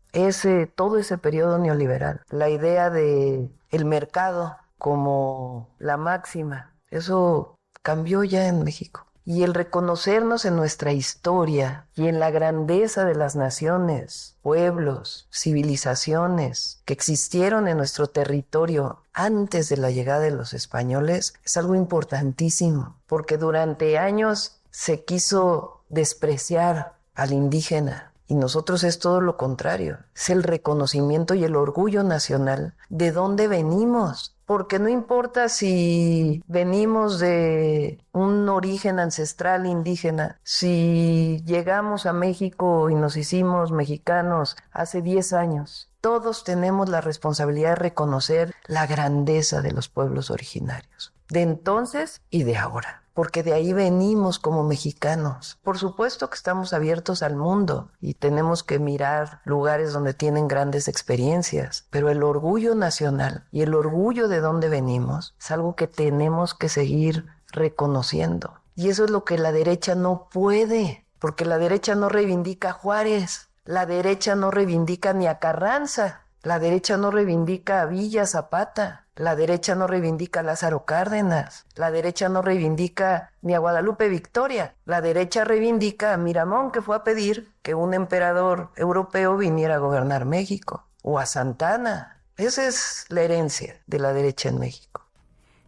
Todo ese periodo neoliberal. La idea de el mercado como la máxima. Eso cambió ya en México. y el reconocernos en nuestra historia y en la grandeza de las naciones, pueblos, civilizaciones que existieron en nuestro territorio antes de la llegada de los españoles es algo importantísimo, porque durante años se quiso despreciar al indígena. Y nosotros es todo lo contrario, es el reconocimiento y el orgullo nacional de dónde venimos, porque no importa si venimos de un origen ancestral indígena, si llegamos a México y nos hicimos mexicanos hace 10 años, todos tenemos la responsabilidad de reconocer la grandeza de los pueblos originarios, de entonces y de ahora. Porque de ahí venimos como mexicanos. Por supuesto que estamos abiertos al mundo y tenemos que mirar lugares donde tienen grandes experiencias, pero el orgullo nacional y el orgullo de dónde venimos es algo que tenemos que seguir reconociendo. Y eso es lo que la derecha no puede, porque la derecha no reivindica a Juárez, la derecha no reivindica ni a Carranza, la derecha no reivindica a Villa Zapata. La derecha no reivindica a Lázaro Cárdenas, la derecha no reivindica ni a Guadalupe Victoria, la derecha reivindica a Miramón, que fue a pedir que un emperador europeo viniera a gobernar México, o a Santana. Esa es la herencia de la derecha en México.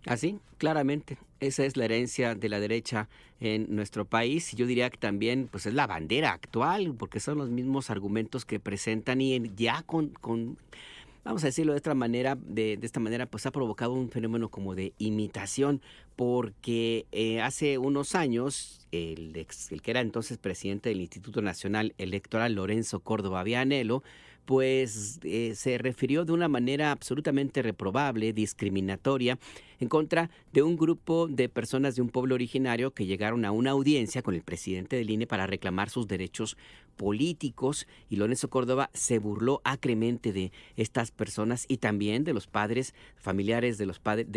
Así, claramente, esa es la herencia de la derecha en nuestro país. Y yo diría que también pues es la bandera actual, porque son los mismos argumentos que presentan y ya con vamos a decirlo de esta manera, pues ha provocado un fenómeno como de imitación, porque hace unos años el que era entonces presidente del Instituto Nacional Electoral, Lorenzo Córdoba Vianello, pues se refirió de una manera absolutamente reprobable, discriminatoria, en contra de un grupo de personas de un pueblo originario que llegaron a una audiencia con el presidente del INE para reclamar sus derechos políticos, y Lorenzo Córdoba se burló acremente de estas personas y también de los padres, familiares de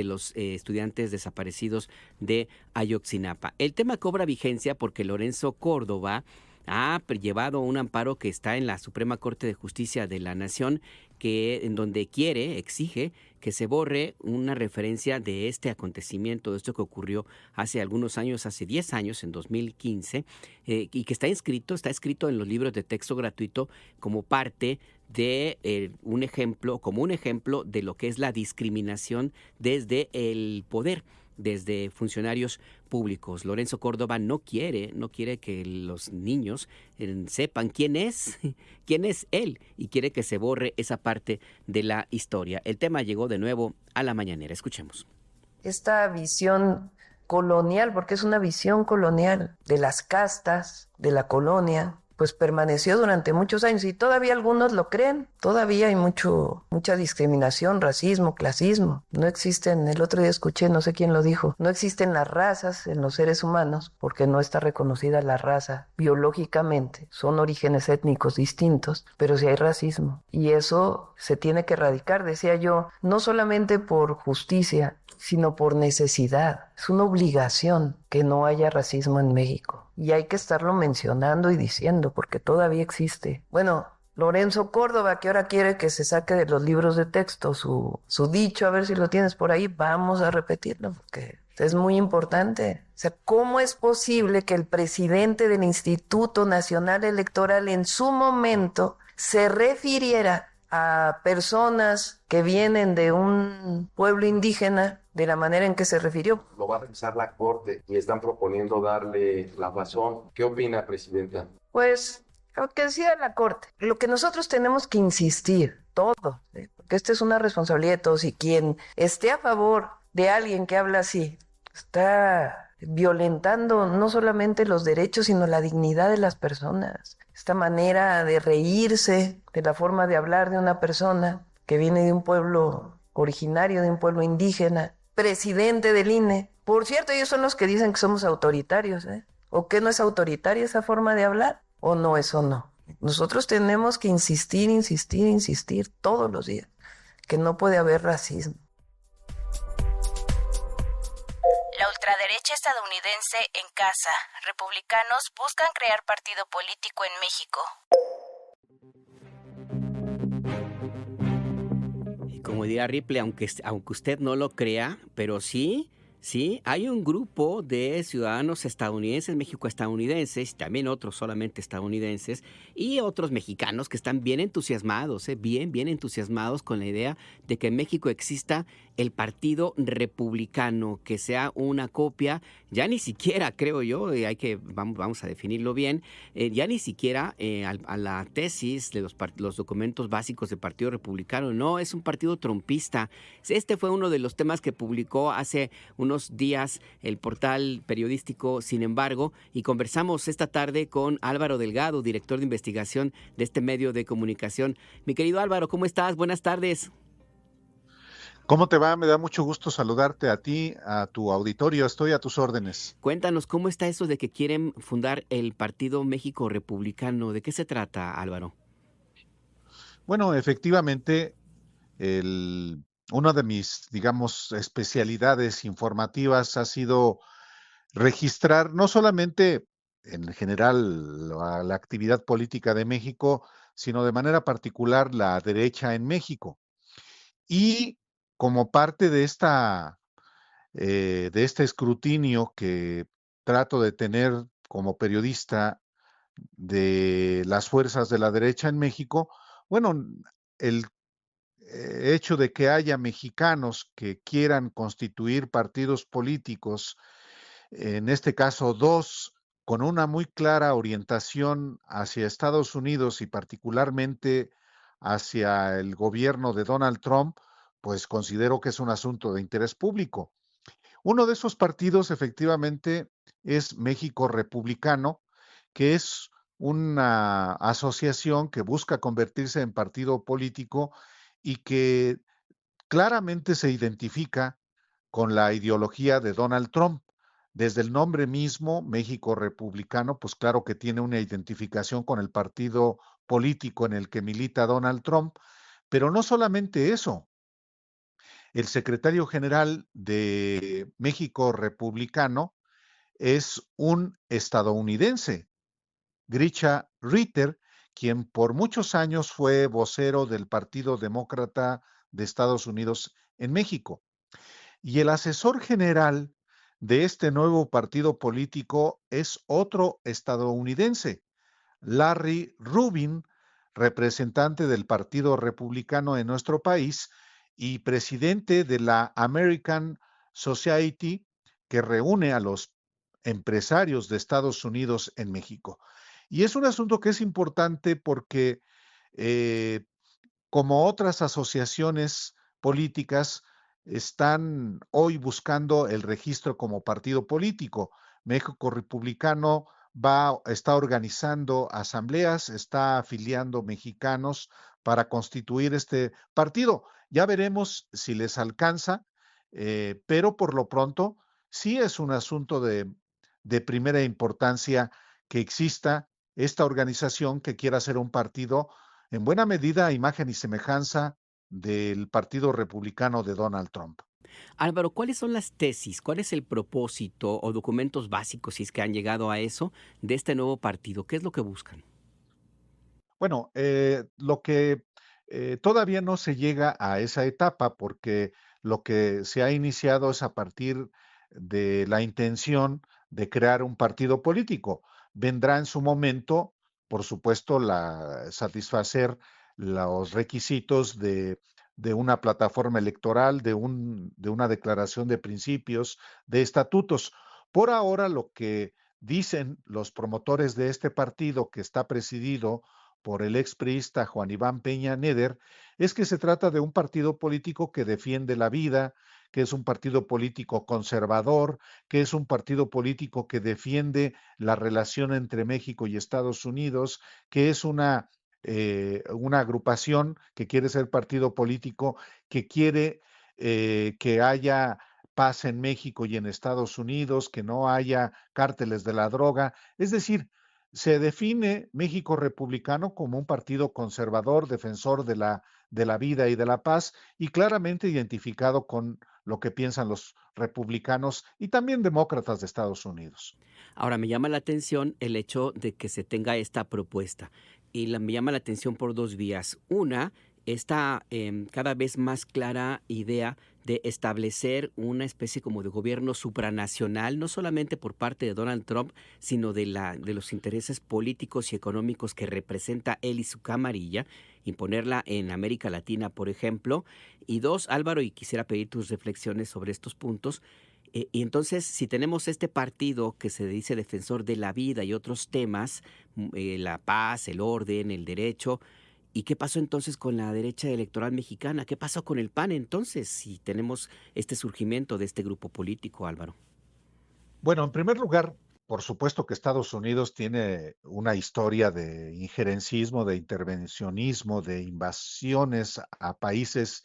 los estudiantes desaparecidos de Ayotzinapa. El tema cobra vigencia porque Lorenzo Córdoba ha llevado un amparo que está en la Suprema Corte de Justicia de la Nación, en donde exige que se borre una referencia de este acontecimiento, de esto que ocurrió hace algunos años, hace 10 años, en 2015, y que está escrito en los libros de texto gratuito como parte de un ejemplo de lo que es la discriminación desde el poder, desde funcionarios públicos. Lorenzo Córdoba no quiere que los niños sepan quién es él, y quiere que se borre esa parte de la historia. El tema llegó de nuevo a la mañanera. Escuchemos. Esta visión colonial, porque es una visión colonial de las castas, de la colonia, pues permaneció durante muchos años y todavía algunos lo creen. Todavía hay mucha discriminación, racismo, clasismo. No existen, el otro día escuché, no sé quién lo dijo, no existen las razas en los seres humanos porque no está reconocida la raza biológicamente. Son orígenes étnicos distintos, pero sí hay racismo. Y eso se tiene que erradicar, decía yo, no solamente por justicia, sino por necesidad. Es una obligación que no haya racismo en México. Y hay que estarlo mencionando y diciendo, porque todavía existe. Bueno, Lorenzo Córdoba, que ahora quiere que se saque de los libros de texto su dicho, a ver si lo tienes por ahí, vamos a repetirlo, porque es muy importante. O sea, ¿cómo es posible que el presidente del Instituto Nacional Electoral en su momento se refiriera a personas que vienen de un pueblo indígena de la manera en que se refirió? Lo va a revisar la Corte y están proponiendo darle la razón. ¿Qué opina, presidenta? Pues lo que decía la Corte, lo que nosotros tenemos que insistir, todos, porque esta es una responsabilidad de todos, y quien esté a favor de alguien que habla así, está violentando no solamente los derechos, sino la dignidad de las personas. Esta manera de reírse de la forma de hablar de una persona que viene de un pueblo originario, de un pueblo indígena, presidente del INE. Por cierto, ellos son los que dicen que somos autoritarios, ¿eh? ¿O que no es autoritaria esa forma de hablar? ¿O no, eso no? Nosotros tenemos que insistir todos los días que no puede haber racismo. La ultraderecha estadounidense en casa. Republicanos buscan crear partido político en México. Y como diría Ripley, aunque usted no lo crea, pero sí Sí, hay un grupo de ciudadanos estadounidenses, mexicoestadounidenses, también otros solamente estadounidenses, y otros mexicanos que están bien entusiasmados, bien entusiasmados con la idea de que en México exista el Partido Republicano, que sea una copia, ya ni siquiera, creo yo, vamos a definirlo bien, ya ni siquiera a la tesis de los documentos básicos del Partido Republicano. No, es un partido trumpista. Este fue uno de los temas que publicó hace unos días el portal periodístico Sin Embargo, y conversamos esta tarde con Álvaro Delgado, director de investigación de este medio de comunicación. Mi querido Álvaro, ¿cómo estás? Buenas tardes. ¿Cómo te va? Me da mucho gusto saludarte a ti, a tu auditorio. Estoy a tus órdenes. Cuéntanos, ¿cómo está eso de que quieren fundar el Partido México Republicano? ¿De qué se trata, Álvaro? Bueno, efectivamente, una de mis, digamos, especialidades informativas ha sido registrar no solamente en general la actividad política de México, sino de manera particular la derecha en México. Y como parte de este escrutinio que trato de tener como periodista de las fuerzas de la derecha en México, bueno, el hecho de que haya mexicanos que quieran constituir partidos políticos, en este caso dos, con una muy clara orientación hacia Estados Unidos y particularmente hacia el gobierno de Donald Trump, pues considero que es un asunto de interés público. Uno de esos partidos efectivamente es México Republicano, que es una asociación que busca convertirse en partido político y que claramente se identifica con la ideología de Donald Trump. Desde el nombre mismo, México Republicano, pues claro que tiene una identificación con el partido político en el que milita Donald Trump, pero no solamente eso. El secretario general de México Republicano es un estadounidense, Grisha Ritter, quien por muchos años fue vocero del Partido Demócrata de Estados Unidos en México. Y el asesor general de este nuevo partido político es otro estadounidense, Larry Rubin, representante del Partido Republicano en nuestro país y presidente de la American Society, que reúne a los empresarios de Estados Unidos en México. Y es un asunto que es importante porque, como otras asociaciones políticas, están hoy buscando el registro como partido político. México Republicano está organizando asambleas, está afiliando mexicanos para constituir este partido. Ya veremos si les alcanza, pero por lo pronto sí es un asunto de primera importancia que exista esta organización que quiera ser un partido en buena medida a imagen y semejanza del Partido Republicano de Donald Trump. Álvaro, ¿cuáles son las tesis? ¿Cuál es el propósito o documentos básicos, si es que han llegado a eso, de este nuevo partido? ¿Qué es lo que buscan? Bueno, lo que todavía no se llega a esa etapa porque lo que se ha iniciado es a partir de la intención de crear un partido político. Vendrá en su momento, por supuesto, satisfacer los requisitos de una plataforma electoral, de una declaración de principios, de estatutos. Por ahora, lo que dicen los promotores de este partido, que está presidido por el expriista Juan Iván Peña Neder, es que se trata de un partido político que defiende la vida, que es un partido político conservador, que es un partido político que defiende la relación entre México y Estados Unidos, que es una agrupación que quiere ser partido político, que quiere que haya paz en México y en Estados Unidos, que no haya cárteles de la droga. Es decir, se define México Republicano como un partido conservador, defensor de la vida y de la paz, y claramente identificado con lo que piensan los republicanos y también demócratas de Estados Unidos. Ahora, me llama la atención el hecho de que se tenga esta propuesta, y me llama la atención por dos vías. Una, esta cada vez más clara idea de establecer una especie como de gobierno supranacional, no solamente por parte de Donald Trump, sino de los intereses políticos y económicos que representa él y su camarilla, imponerla en América Latina, por ejemplo. Y dos, Álvaro, y quisiera pedir tus reflexiones sobre estos puntos. Y entonces, si tenemos este partido que se dice defensor de la vida y otros temas, la paz, el orden, el derecho, ¿y qué pasó entonces con la derecha electoral mexicana? ¿Qué pasó con el PAN entonces, si tenemos este surgimiento de este grupo político, Álvaro? Bueno, en primer lugar, por supuesto que Estados Unidos tiene una historia de injerencismo, de intervencionismo, de invasiones a países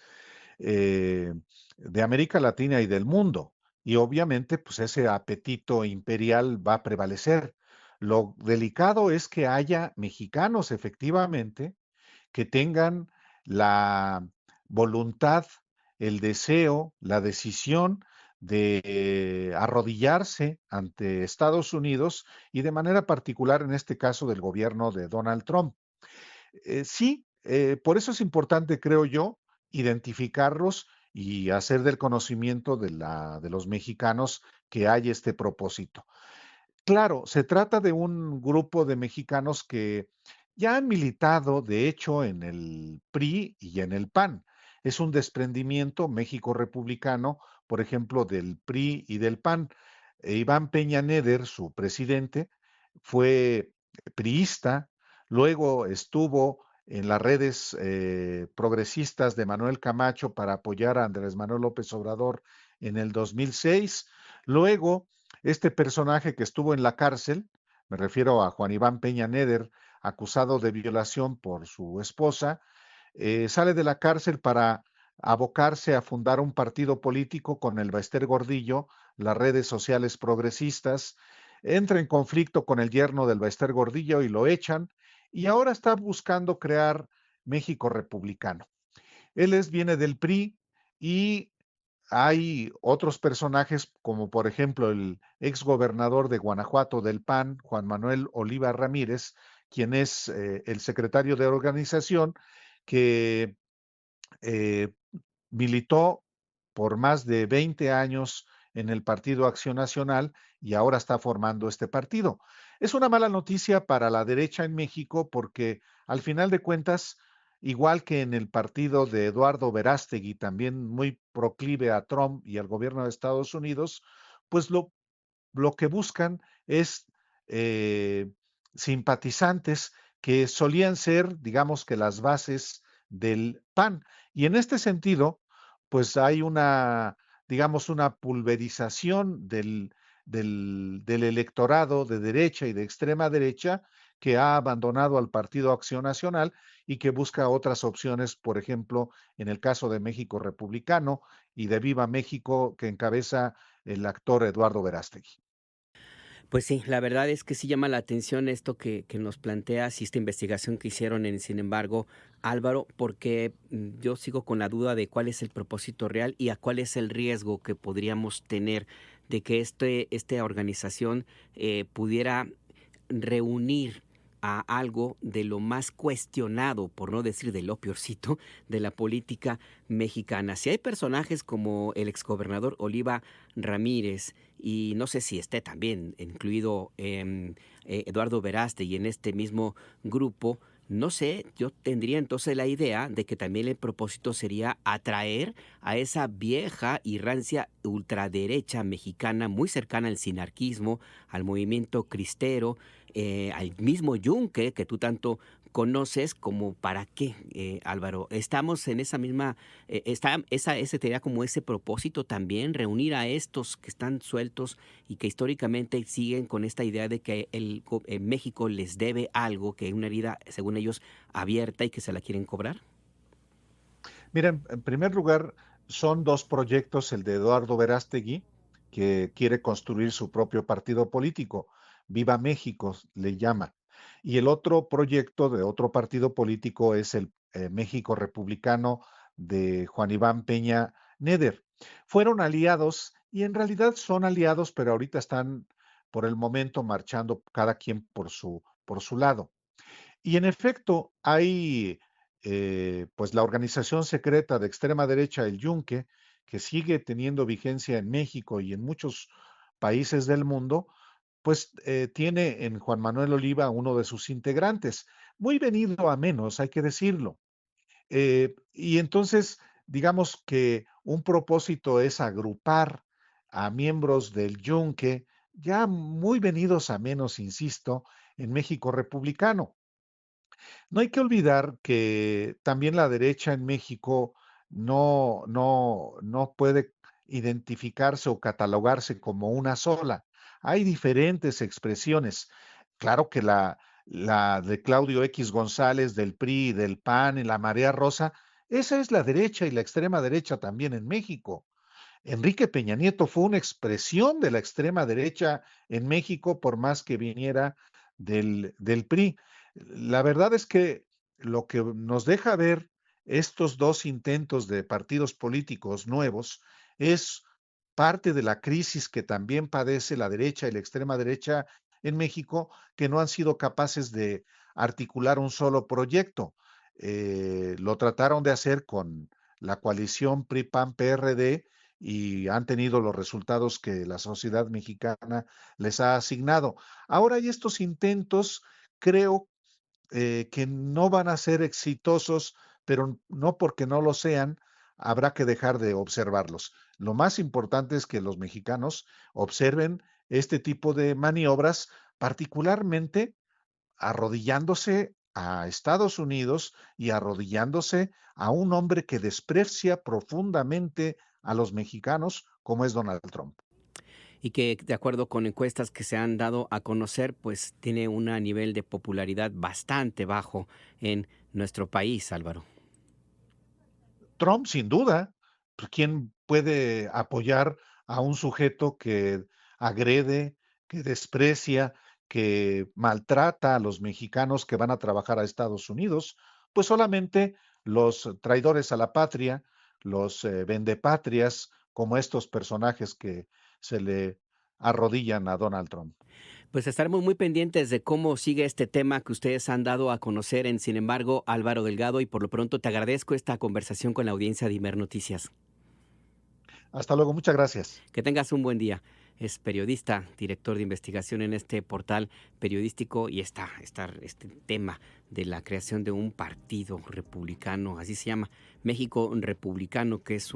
eh, de América Latina y del mundo. Y obviamente, pues ese apetito imperial va a prevalecer. Lo delicado es que haya mexicanos, efectivamente, que tengan la voluntad, el deseo, la decisión de arrodillarse ante Estados Unidos y de manera particular en este caso del gobierno de Donald Trump. Sí, por eso es importante, creo yo, identificarlos y hacer del conocimiento de los mexicanos que hay este propósito. Claro, se trata de un grupo de mexicanos que ya han militado, de hecho, en el PRI y en el PAN. Es un desprendimiento México republicano, por ejemplo, del PRI y del PAN. Iván Peña Neder, su presidente, fue priista, luego estuvo en las redes progresistas de Manuel Camacho para apoyar a Andrés Manuel López Obrador en el 2006. Luego, este personaje que estuvo en la cárcel, me refiero a Juan Iván Peña Neder, acusado de violación por su esposa, sale de la cárcel para abocarse a fundar un partido político con el Baester Gordillo, las redes sociales progresistas, entra en conflicto con el yerno del Baester Gordillo y lo echan, y ahora está buscando crear México republicano. Viene del PRI y hay otros personajes, como por ejemplo el ex gobernador de Guanajuato del PAN, Juan Manuel Oliva Ramírez, quien es el secretario de organización, que eh, militó por más de 20 años en el Partido Acción Nacional y ahora está formando este partido. Es una mala noticia para la derecha en México porque al final de cuentas, igual que en el partido de Eduardo Verástegui, también muy proclive a Trump y al gobierno de Estados Unidos, pues lo que buscan es eh, simpatizantes que solían ser, digamos que las bases del PAN. Y en este sentido, pues hay digamos, una pulverización del electorado de derecha y de extrema derecha que ha abandonado al Partido Acción Nacional y que busca otras opciones, por ejemplo, en el caso de México Republicano y de Viva México, que encabeza el actor Eduardo Verástegui. Pues sí, la verdad es que sí llama la atención esto que nos planteas y esta investigación que hicieron sin embargo, Álvaro, porque yo sigo con la duda de cuál es el propósito real y a cuál es el riesgo que podríamos tener de que esta organización pudiera reunir a algo de lo más cuestionado, por no decir de lo peorcito, de la política mexicana. Si hay personajes como el exgobernador Oliva Ramírez, y no sé si esté también incluido Eduardo Verástegui en este mismo grupo, no sé, yo tendría entonces la idea de que también el propósito sería atraer a esa vieja y rancia ultraderecha mexicana muy cercana al sinarquismo, al movimiento cristero, al mismo Yunque que tú tanto conoces, como para qué, Álvaro. Estamos en esa misma, ese sería como ese propósito también, reunir a estos que están sueltos y que históricamente siguen con esta idea de que México les debe algo, que es una herida, según ellos, abierta y que se la quieren cobrar. Miren, en primer lugar, son dos proyectos, el de Eduardo Verástegui, que quiere construir su propio partido político, Viva México le llama, y el otro proyecto de otro partido político es el México Republicano de Juan Iván Peña Neder. Fueron aliados y en realidad son aliados, pero ahorita están por el momento marchando cada quien por su lado. Y en efecto, hay pues la organización secreta de extrema derecha, el Yunque, que sigue teniendo vigencia en México y en muchos países del mundo, pues tiene en Juan Manuel Oliva uno de sus integrantes, muy venido a menos, hay que decirlo. Y entonces, digamos que un propósito es agrupar a miembros del Yunque, ya muy venidos a menos, insisto, en México republicano. No hay que olvidar que también la derecha en México no puede identificarse o catalogarse como una sola. Hay diferentes expresiones. Claro que la de Claudio X González, del PRI, del PAN, y la Marea Rosa, esa es la derecha y la extrema derecha también en México. Enrique Peña Nieto fue una expresión de la extrema derecha en México, por más que viniera del PRI. La verdad es que lo que nos deja ver estos dos intentos de partidos políticos nuevos es parte de la crisis que también padece la derecha y la extrema derecha en México, que no han sido capaces de articular un solo proyecto. Lo trataron de hacer con la coalición PRI-PAN-PRD y han tenido los resultados que la sociedad mexicana les ha asignado. Ahora hay estos intentos, creo que no van a ser exitosos, pero no porque no lo sean, habrá que dejar de observarlos. Lo más importante es que los mexicanos observen este tipo de maniobras, particularmente arrodillándose a Estados Unidos y arrodillándose a un hombre que desprecia profundamente a los mexicanos, como es Donald Trump. Y que, de acuerdo con encuestas que se han dado a conocer, pues tiene un nivel de popularidad bastante bajo en nuestro país, Álvaro. Trump, sin duda. ¿Quién puede apoyar a un sujeto que agrede, que desprecia, que maltrata a los mexicanos que van a trabajar a Estados Unidos? Pues solamente los traidores a la patria, los vendepatrias, como estos personajes que se le arrodillan a Donald Trump. Pues estaremos muy pendientes de cómo sigue este tema que ustedes han dado a conocer en Sin embargo, Álvaro Delgado, y por lo pronto te agradezco esta conversación con la audiencia de Imer Noticias. Hasta luego, muchas gracias. Que tengas un buen día. Es periodista, director de investigación en este portal periodístico y este tema de la creación de un partido republicano, así se llama, México Republicano, que es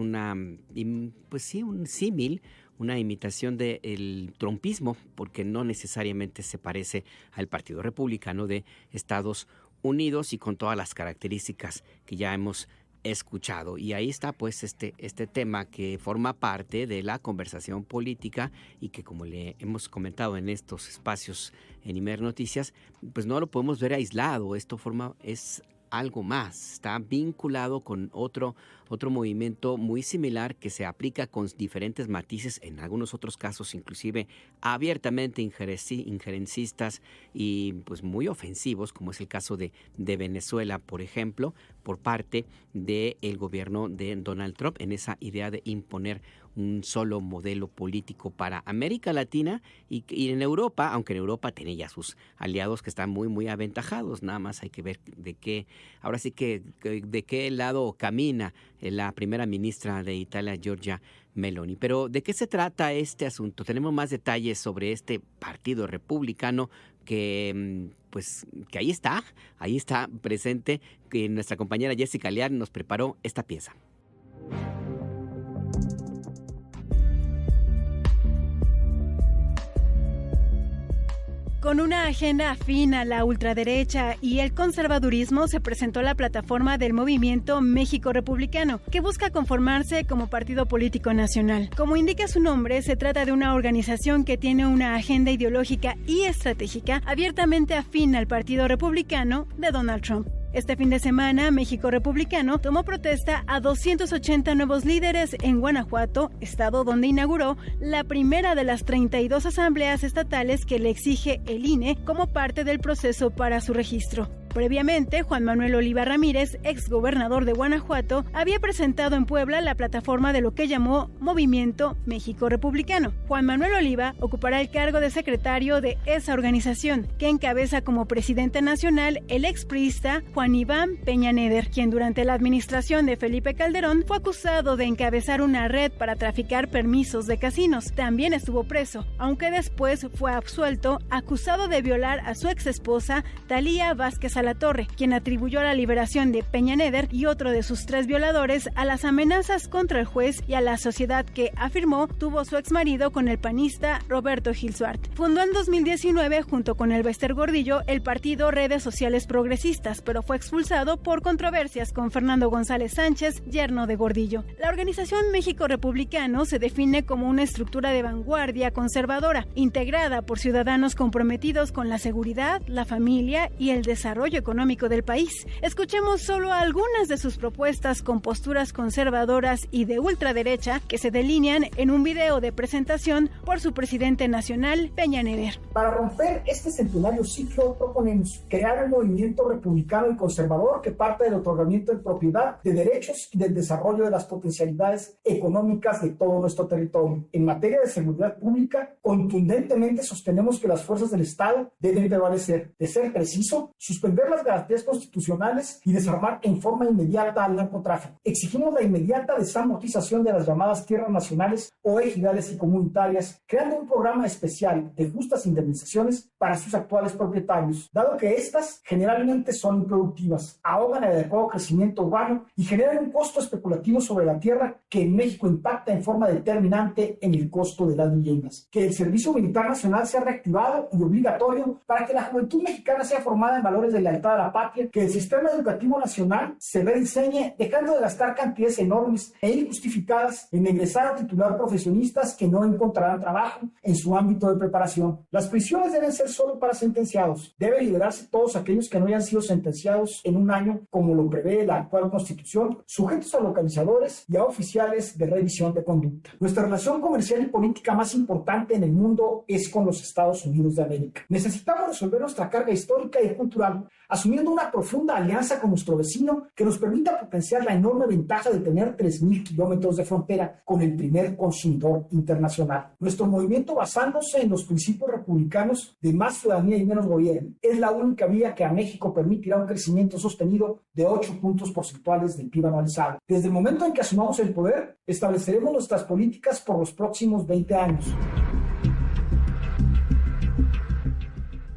pues sí, un símil, una imitación del trumpismo, porque no necesariamente se parece al Partido Republicano de Estados Unidos y con todas las características que ya hemos escuchado. Y ahí está pues este tema que forma parte de la conversación política y que, como le hemos comentado en estos espacios en Imer Noticias, pues no lo podemos ver aislado. Esto es algo más, está vinculado con otro movimiento muy similar que se aplica con diferentes matices, en algunos otros casos inclusive abiertamente injerencistas y pues muy ofensivos, como es el caso de Venezuela, por ejemplo, por parte del gobierno de Donald Trump, en esa idea de imponer un solo modelo político para América Latina y en Europa, aunque en Europa tiene ya sus aliados que están muy, muy aventajados. Nada más hay que ver de qué lado camina la primera ministra de Italia, Giorgia Meloni. Pero ¿de qué se trata este asunto? Tenemos más detalles sobre este partido republicano que ahí está presente, que nuestra compañera Jessica Lear nos preparó esta pieza. Con una agenda afín a la ultraderecha y el conservadurismo, se presentó la plataforma del movimiento México Republicano, que busca conformarse como partido político nacional. Como indica su nombre, se trata de una organización que tiene una agenda ideológica y estratégica abiertamente afín al Partido Republicano de Donald Trump. Este fin de semana, México Republicano tomó protesta a 280 nuevos líderes en Guanajuato, estado donde inauguró la primera de las 32 asambleas estatales que le exige el INE como parte del proceso para su registro. Previamente, Juan Manuel Oliva Ramírez, exgobernador de Guanajuato, había presentado en Puebla la plataforma de lo que llamó Movimiento México Republicano. Juan Manuel Oliva ocupará el cargo de secretario de esa organización, que encabeza como presidente nacional el expriista Juan Iván Peña Neder, quien durante la administración de Felipe Calderón fue acusado de encabezar una red para traficar permisos de casinos. También estuvo preso, aunque después fue absuelto, acusado de violar a su exesposa Talía Vázquez Alatorre, quien atribuyó la liberación de Peña Neder y otro de sus 3 violadores a las amenazas contra el juez y a la sociedad que, afirmó, tuvo su exmarido con el panista Roberto Gil Suart. Fundó en 2019, junto con Elbester Gordillo, el partido Redes Sociales Progresistas, pero fue expulsado por controversias con Fernando González Sánchez, yerno de Gordillo. La organización México Republicano se define como una estructura de vanguardia conservadora, integrada por ciudadanos comprometidos con la seguridad, la familia y el desarrollo económico del país. Escuchemos solo algunas de sus propuestas con posturas conservadoras y de ultraderecha que se delinean en un video de presentación por su presidente nacional, Peña Neder. Para romper este centenario ciclo, proponemos crear un movimiento republicano y conservador que parte del otorgamiento de propiedad, de derechos y del desarrollo de las potencialidades económicas de todo nuestro territorio. En materia de seguridad pública, contundentemente sostenemos que las fuerzas del Estado deben prevalecer. De ser preciso, suspender las garantías constitucionales y desarmar en forma inmediata al narcotráfico. Exigimos la inmediata desamortización de las llamadas tierras nacionales o ejidales y comunitarias, creando un programa especial de justas indemnizaciones para sus actuales propietarios, dado que estas generalmente son improductivas, ahogan el adecuado crecimiento urbano y generan un costo especulativo sobre la tierra que en México impacta en forma determinante en el costo de las viviendas. Que el Servicio Militar Nacional sea reactivado y obligatorio para que la juventud mexicana sea formada en valores de lealtad a la patria, que el sistema educativo nacional se rediseñe, dejando de gastar cantidades enormes e injustificadas en ingresar a titular profesionistas que no encontrarán trabajo en su ámbito de preparación. Las prisiones deben ser solo para sentenciados. Deben liberarse todos aquellos que no hayan sido sentenciados en un año, como lo prevé la actual Constitución, sujetos a localizadores y a oficiales de revisión de conducta. Nuestra relación comercial y política más importante en el mundo es con los Estados Unidos de América. Necesitamos resolver nuestra carga histórica y cultural, asumiendo una profunda alianza con nuestro vecino que nos permita potenciar la enorme ventaja de tener 3,000 kilómetros de frontera con el primer consumidor internacional. Nuestro movimiento, basándose en los principios republicanos de más ciudadanía y menos gobierno, es la única vía que a México permitirá un crecimiento sostenido de 8 puntos porcentuales del PIB anualizado. Desde el momento en que asumamos el poder, estableceremos nuestras políticas por los próximos 20 años.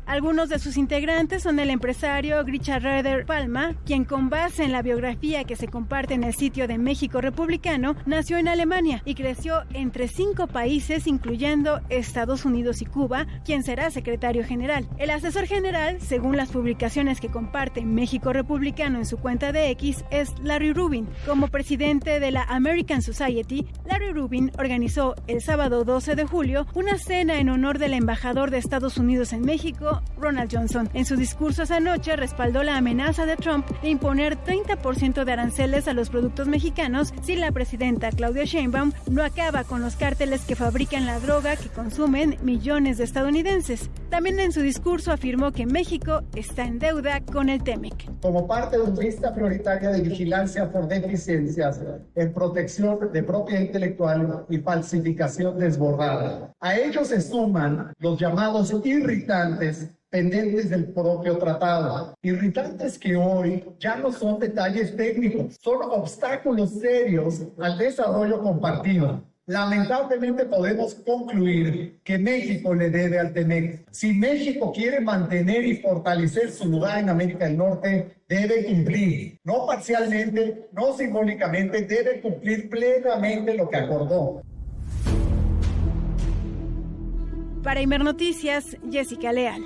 Algunos de sus integrantes son el empresario Grisha Rader Palma, quien con base en la biografía que se comparte en el sitio de México Republicano, nació en Alemania y creció entre 5 países, incluyendo Estados Unidos y Cuba, quien será secretario general. El asesor general, según las publicaciones que comparte México Republicano en su cuenta de X, es Larry Rubin. Como presidente de la American Society, Larry Rubin organizó el sábado 12 de julio una cena en honor del embajador de Estados Unidos en México, Ronald Johnson. En su discurso esa noche respaldó la amenaza de Trump de imponer 30% de aranceles a los productos mexicanos si la presidenta Claudia Sheinbaum no acaba con los cárteles que fabrican la droga que consumen millones de estadounidenses. También en su discurso afirmó que México está en deuda con el TEMEC. Como parte de una lista prioritaria de vigilancia por deficiencias en protección de propiedad intelectual y falsificación desbordada. A ellos se suman los llamados irritantes pendientes del propio tratado. Irritantes que hoy ya no son detalles técnicos, son obstáculos serios al desarrollo compartido. Lamentablemente podemos concluir que México le debe al TEMEC. Si México quiere mantener y fortalecer su lugar en América del Norte, debe cumplir, no parcialmente, no simbólicamente, debe cumplir plenamente lo que acordó. Para Imer Noticias, Jessica Leal.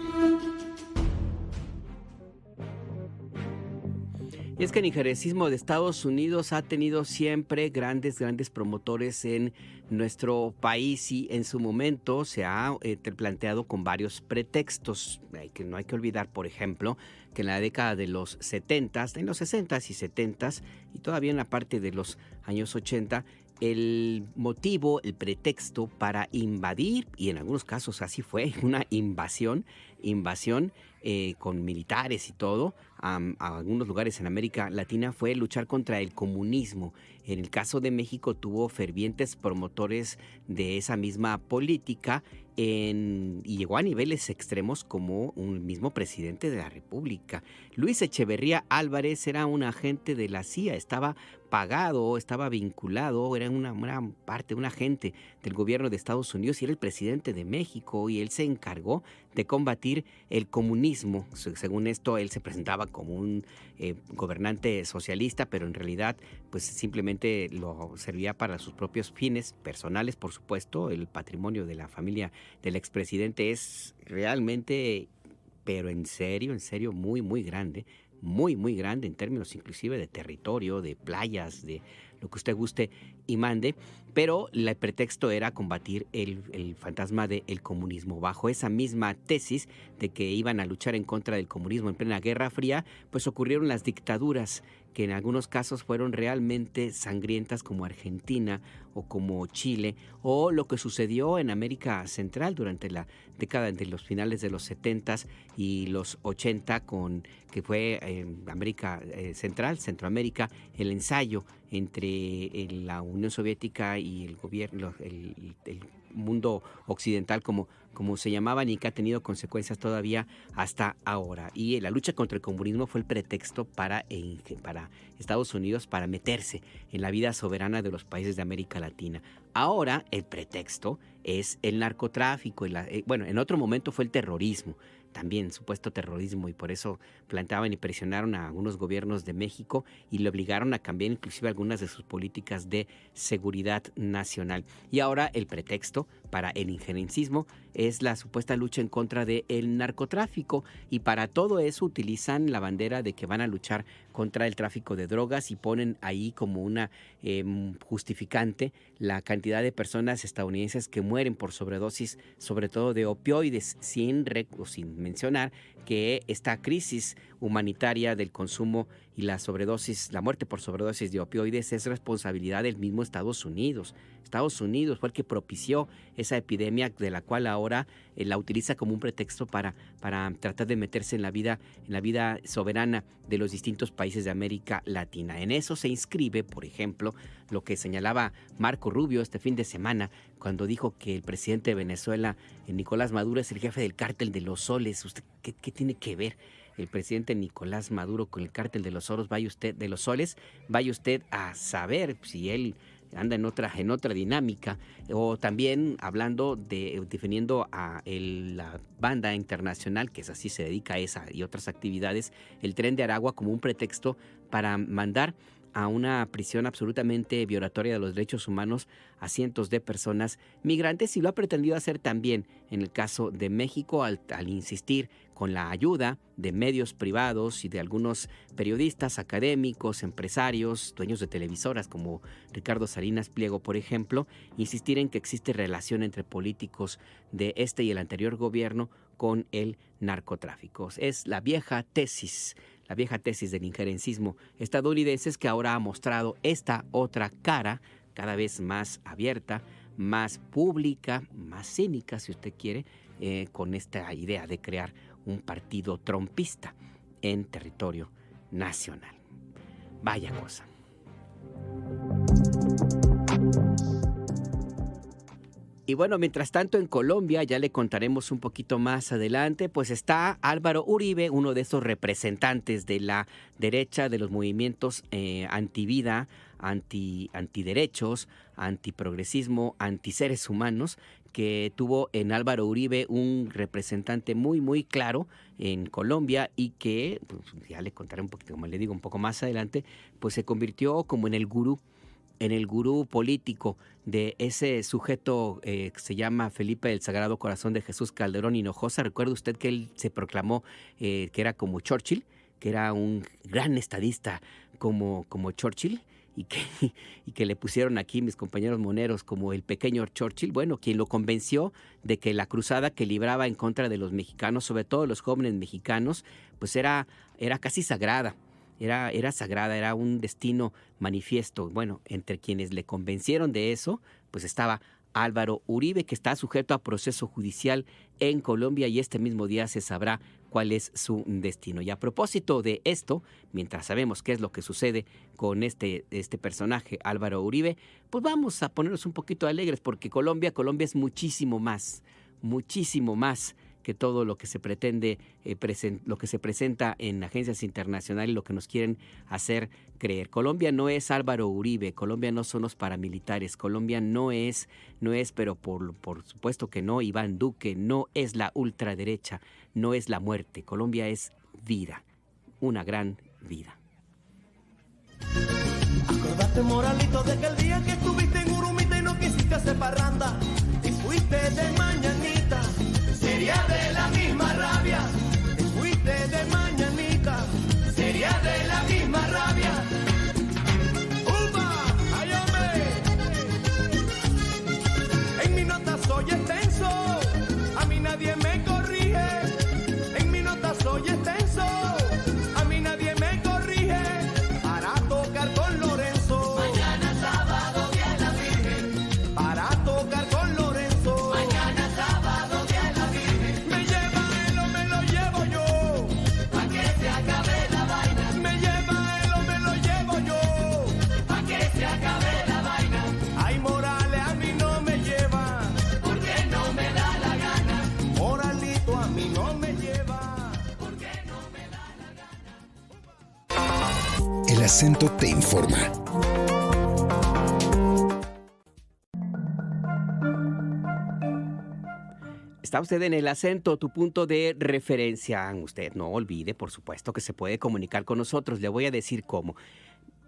Y es que el injerencismo de Estados Unidos ha tenido siempre grandes promotores en nuestro país y en su momento se ha planteado con varios pretextos. No hay que olvidar, por ejemplo, que en la década de los 70s, en los 60s y 70s y todavía en la parte de los años 80, el motivo, el pretexto para invadir, y en algunos casos así fue, una invasión con militares y todo, a algunos lugares en América Latina fue luchar contra el comunismo. En el caso de México tuvo fervientes promotores de esa misma política y llegó a niveles extremos como un mismo presidente de la República. Luis Echeverría Álvarez era un agente de la CIA, estaba pagado, estaba vinculado, era una parte, un agente del gobierno de Estados Unidos y era el presidente de México, y él se encargó de combatir el comunismo. Según esto, él se presentaba como un gobernante socialista, pero en realidad pues simplemente lo servía para sus propios fines personales, por supuesto. El patrimonio de la familia del expresidente es realmente, pero en serio, muy, muy grande. Muy, muy grande en términos inclusive de territorio, de playas, de lo que usted guste y mande, pero el pretexto era combatir el fantasma del comunismo. Bajo esa misma tesis de que iban a luchar en contra del comunismo en plena Guerra Fría, pues ocurrieron las dictaduras, que en algunos casos fueron realmente sangrientas, como Argentina o como Chile, o lo que sucedió en América Central durante la década entre los finales de los 70s y los 80, que fue en América Central, Centroamérica, el ensayo entre la Unión Soviética y el gobierno, el mundo occidental, como se llamaban, y que ha tenido consecuencias todavía hasta ahora. Y la lucha contra el comunismo fue el pretexto para Estados Unidos para meterse en la vida soberana de los países de América Latina. Ahora el pretexto es el narcotráfico. En otro momento fue el terrorismo, también supuesto terrorismo, y por eso planteaban y presionaron a algunos gobiernos de México y le obligaron a cambiar inclusive algunas de sus políticas de seguridad nacional. Y ahora el pretexto para el injerencismo es la supuesta lucha en contra del narcotráfico, y para todo eso utilizan la bandera de que van a luchar contra el tráfico de drogas y ponen ahí como una justificante la cantidad de personas estadounidenses que mueren por sobredosis, sobre todo de opioides, sin mencionar que esta crisis humanitaria del consumo y la muerte por sobredosis de opioides es responsabilidad del mismo Estados Unidos. Estados Unidos fue el que propició esa epidemia, de la cual ahora la utiliza como un pretexto para tratar de meterse en la vida soberana de los distintos países de América Latina. En eso se inscribe, por ejemplo, lo que señalaba Marco Rubio este fin de semana, cuando dijo que el presidente de Venezuela, Nicolás Maduro, es el jefe del cártel de los soles. ¿Usted qué tiene que ver el presidente Nicolás Maduro con el cártel de los soles? Vaya usted a saber si él anda en otra dinámica. O también defendiendo a la banda internacional, que es así, se dedica a esa y otras actividades, el Tren de Aragua, como un pretexto para mandar a una prisión absolutamente violatoria de los derechos humanos a cientos de personas migrantes, y lo ha pretendido hacer también en el caso de México al insistir con la ayuda de medios privados y de algunos periodistas, académicos, empresarios, dueños de televisoras como Ricardo Salinas Pliego, por ejemplo, insistir en que existe relación entre políticos de este y el anterior gobierno con el narcotráfico. Es la vieja tesis del injerencismo estadounidense, que ahora ha mostrado esta otra cara, cada vez más abierta, más pública, más cínica, si usted quiere, con esta idea de crear un partido trompista en territorio nacional. Vaya cosa. Y bueno, mientras tanto en Colombia, ya le contaremos un poquito más adelante, pues está Álvaro Uribe, uno de esos representantes de la derecha, de los movimientos antivida, antiderechos, antiprogresismo, antiseres humanos, que tuvo en Álvaro Uribe un representante muy, muy claro en Colombia, y que, pues, ya le contaré un poquito, como le digo, un poco más adelante, pues se convirtió como en el gurú político de ese sujeto que se llama Felipe del Sagrado Corazón de Jesús Calderón Hinojosa. ¿Recuerda usted que él se proclamó que era como Churchill, que era un gran estadista como Churchill? Y que le pusieron aquí mis compañeros moneros como el pequeño Churchill. Bueno, quien lo convenció de que la cruzada que libraba en contra de los mexicanos, sobre todo los jóvenes mexicanos, pues era casi sagrada. Era sagrada, era un destino manifiesto. Bueno, entre quienes le convencieron de eso, pues estaba Álvaro Uribe, que está sujeto a proceso judicial en Colombia y este mismo día se sabrá cuál es su destino. Y a propósito de esto, mientras sabemos qué es lo que sucede con este personaje, Álvaro Uribe, pues vamos a ponernos un poquito alegres porque Colombia es muchísimo más que todo lo que se pretende, lo que se presenta en agencias internacionales y lo que nos quieren hacer creer. Colombia no es Álvaro Uribe, Colombia no son los paramilitares, Colombia no es, pero por supuesto que no, Iván Duque, no es la ultraderecha, no es la muerte. Colombia es vida, una gran vida. Acordate, Moralito, de que el día que estuviste en Urumita y no quisiste hacer parranda y fuiste de mañanita, sería de la misma rabia. Te fuiste de mañanita, sería de la misma rabia. ¡Upa! ¡Ay, hombre! En mi nota soy extenso, a mí nadie me corrige. En mi nota soy extenso, a mí nadie me corrige. Para tocar con Lorenzo, mañana sábado día de la Virgen. Para tocar con Lorenzo, mañana sábado día de la Virgen. Me lleva él o me lo llevo yo, pa' que se acabe la vaina. Me lleva él o me lo llevo yo, pa' que se acabe la vaina. Ay, Morales a mí no me lleva, porque no me da la gana. Moralito a mí no me lleva, porque no me da la gana. El acento te informa. Está usted en El Acento, tu punto de referencia. Usted no olvide, por supuesto, que se puede comunicar con nosotros. Le voy a decir cómo.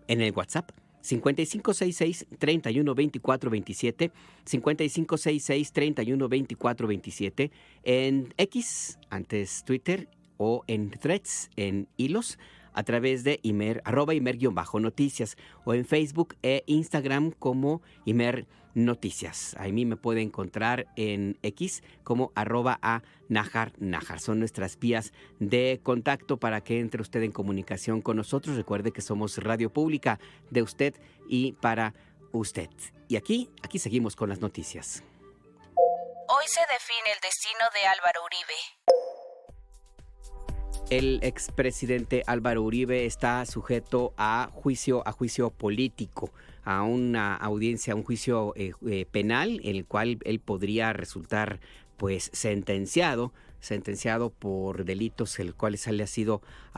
En el WhatsApp, 5566-312427, 5566-312427, en X, antes Twitter, o en Threads, en Hilos, a través de @Imer_noticias, o en Facebook e Instagram como Imer Noticias. A mí me puede encontrar en X como @Najar. Son nuestras vías de contacto para que entre usted en comunicación con nosotros. Recuerde que somos radio pública de usted y para usted. Y aquí seguimos con las noticias. Hoy se define el destino de Álvaro Uribe. El expresidente Álvaro Uribe está sujeto a juicio político, a una audiencia, a un juicio penal, en el cual él podría resultar pues sentenciado por delitos el cual ha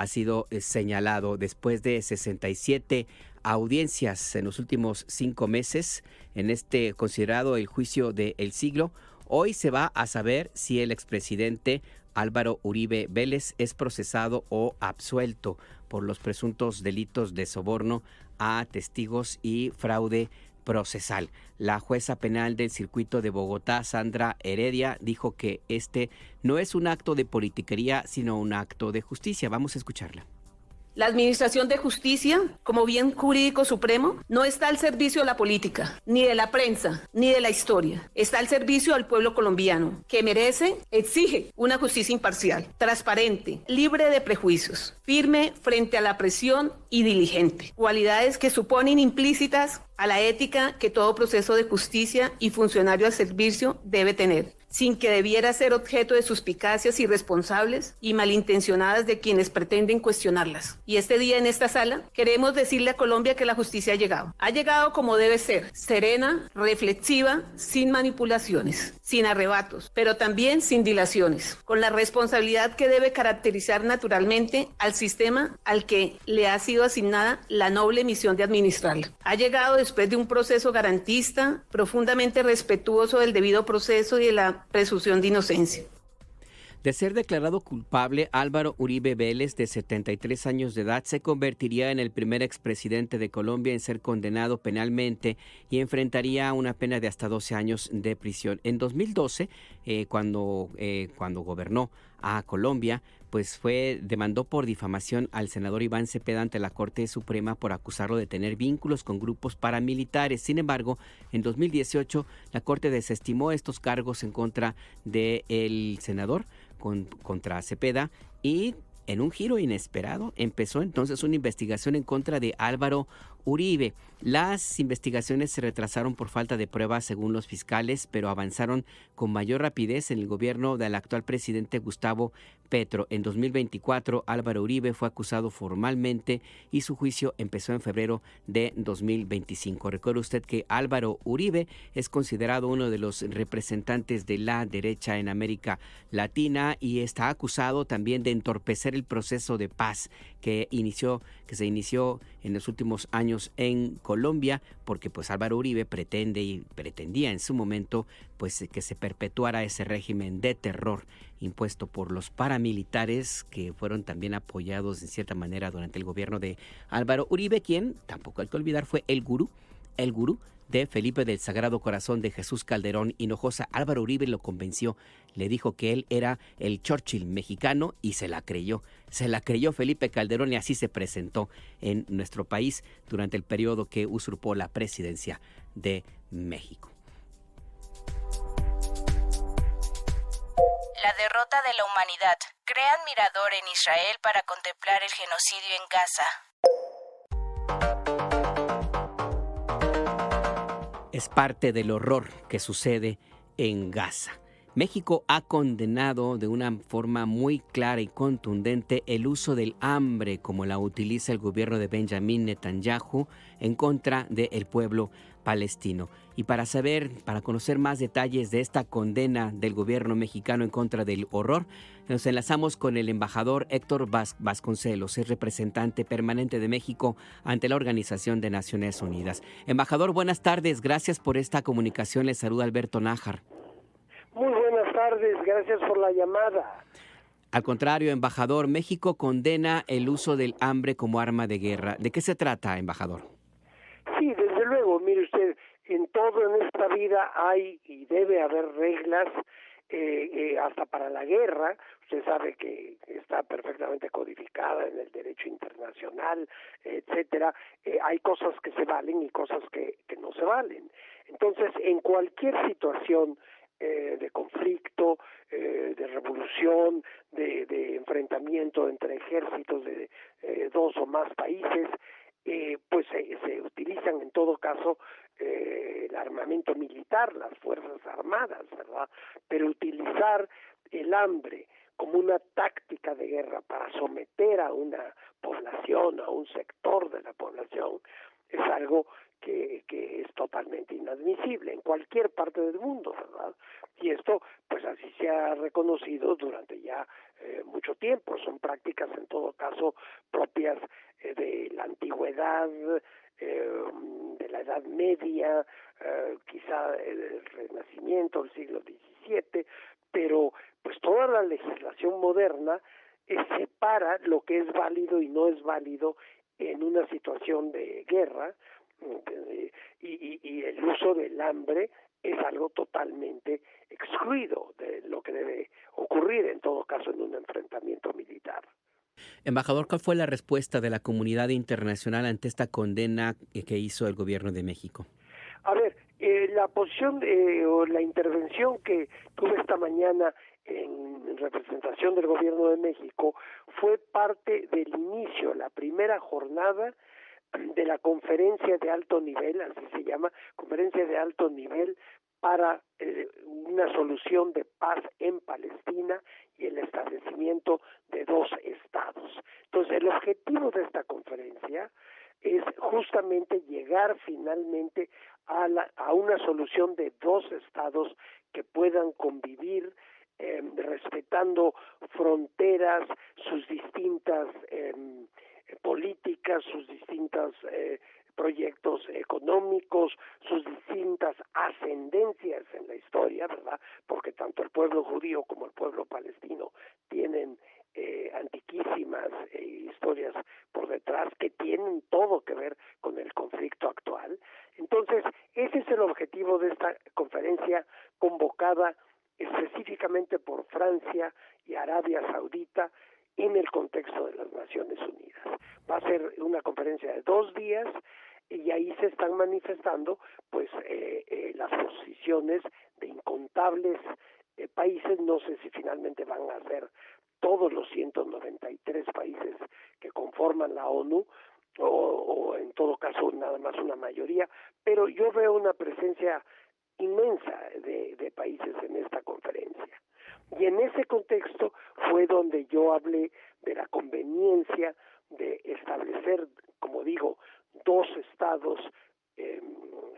sido señalado después de 67 audiencias en los últimos 5 meses en este considerado el juicio del siglo. Hoy se va a saber si el expresidente Álvaro Uribe Vélez es procesado o absuelto por los presuntos delitos de soborno a testigos y fraude procesal. La jueza penal del circuito de Bogotá, Sandra Heredia, dijo que este no es un acto de politiquería, sino un acto de justicia. Vamos a escucharla. La Administración de Justicia, como bien jurídico supremo, no está al servicio de la política, ni de la prensa, ni de la historia. Está al servicio del pueblo colombiano, que exige una justicia imparcial, transparente, libre de prejuicios, firme frente a la presión y diligente. Cualidades que suponen implícitas a la ética que todo proceso de justicia y funcionario al servicio debe tener, sin que debiera ser objeto de suspicacias irresponsables y malintencionadas de quienes pretenden cuestionarlas. Y este día en esta sala queremos decirle a Colombia que la justicia ha llegado. Ha llegado como debe ser, serena, reflexiva, sin manipulaciones, sin arrebatos, pero también sin dilaciones, con la responsabilidad que debe caracterizar naturalmente al sistema al que le ha sido asignada la noble misión de administrarla. Ha llegado después de un proceso garantista, profundamente respetuoso del debido proceso y de la presunción de inocencia. De ser declarado culpable, Álvaro Uribe Vélez, de 73 años de edad, se convertiría en el primer expresidente de Colombia en ser condenado penalmente y enfrentaría una pena de hasta 12 años de prisión. En 2012, cuando gobernó a Colombia, pues demandó por difamación al senador Iván Cepeda ante la Corte Suprema por acusarlo de tener vínculos con grupos paramilitares. Sin embargo, en 2018 la Corte desestimó estos cargos en contra del senador, contra Cepeda, y en un giro inesperado, empezó entonces una investigación en contra de Álvaro Uribe. Las investigaciones se retrasaron por falta de pruebas según los fiscales, pero avanzaron con mayor rapidez en el gobierno del actual presidente Gustavo Petro. En 2024, Álvaro Uribe fue acusado formalmente y su juicio empezó en febrero de 2025. Recuerde usted que Álvaro Uribe es considerado uno de los representantes de la derecha en América Latina y está acusado también de entorpecer el proceso de paz que se inició en los últimos años en Colombia, porque pues Álvaro Uribe pretendía en su momento pues que se perpetuara ese régimen de terror impuesto por los paramilitares que fueron también apoyados en cierta manera durante el gobierno de Álvaro Uribe, quien tampoco hay que olvidar fue el gurú de Felipe del Sagrado Corazón de Jesús Calderón Hinojosa. Álvaro Uribe lo convenció, le dijo que él era el Churchill mexicano y se la creyó Felipe Calderón y así se presentó en nuestro país durante el periodo que usurpó la presidencia de México. La derrota de la humanidad. Crean mirador en Israel para contemplar el genocidio en Gaza. Es parte del horror que sucede en Gaza. México ha condenado de una forma muy clara y contundente el uso del hambre como la utiliza el gobierno de Benjamín Netanyahu en contra del pueblo palestino. Y para conocer más detalles de esta condena del gobierno mexicano en contra del horror, nos enlazamos con el embajador Héctor Vasconcelos, es representante permanente de México ante la Organización de Naciones Unidas. Embajador, buenas tardes, gracias por esta comunicación, les saluda Alberto Nájar. Muy buenas tardes, gracias por la llamada. Al contrario, embajador, México condena el uso del hambre como arma de guerra. ¿De qué se trata, embajador? Sí, desde luego, mire usted, en todo en esta vida hay y debe haber reglas, hasta para la guerra. Usted sabe que está perfectamente codificada en el derecho internacional, etcétera. Hay cosas que se valen y cosas que no se valen. Entonces, en cualquier situación de conflicto, de revolución, de enfrentamiento entre ejércitos de dos o más países, pues se utilizan en todo caso el armamento militar, las fuerzas armadas, ¿verdad? Pero utilizar el hambre como una táctica de guerra para someter a una población, a un sector de la población, es algo que es totalmente inadmisible en cualquier parte del mundo, ¿verdad? Y esto, pues así se ha reconocido durante ya mucho tiempo. Son prácticas, en todo caso, propias de la antigüedad, de la Edad Media, quizá el Renacimiento, el siglo XVII, pero pues toda la legislación moderna separa lo que es válido y no es válido en una situación de guerra, y el uso del hambre es algo totalmente excluido de lo que debe ocurrir en todo caso en un enfrentamiento militar. Embajador, ¿cuál fue la respuesta de la comunidad internacional ante esta condena que hizo el gobierno de México? A ver, la posición o la intervención que tuve esta mañana en representación del gobierno de México fue parte del inicio, la primera jornada de la conferencia de alto nivel, así se llama, conferencia de alto nivel para una solución de paz en Palestina y el establecimiento de dos estados. Entonces, el objetivo de esta conferencia es justamente llegar finalmente a una solución de dos estados que puedan convivir respetando fronteras, sus distintas políticas, sus distintos proyectos económicos, sus distintas ascendencias en la historia, ¿verdad? Porque tanto el pueblo judío como el pueblo palestino tienen antiquísimas historias por detrás que tienen todo que ver con el conflicto actual. Entonces, ese es el objetivo de esta conferencia convocada específicamente por Francia y Arabia Saudita en el contexto de las Naciones Unidas. Va a ser una conferencia de 2 días y ahí se están manifestando pues las posiciones de incontables países. No sé si finalmente van a ser todos los 193 países que conforman la ONU, o en todo caso nada más una mayoría, pero yo veo una presencia inmensa de países en esta conferencia. Y en ese contexto fue donde yo hablé de la conveniencia de establecer, como digo, 2 estados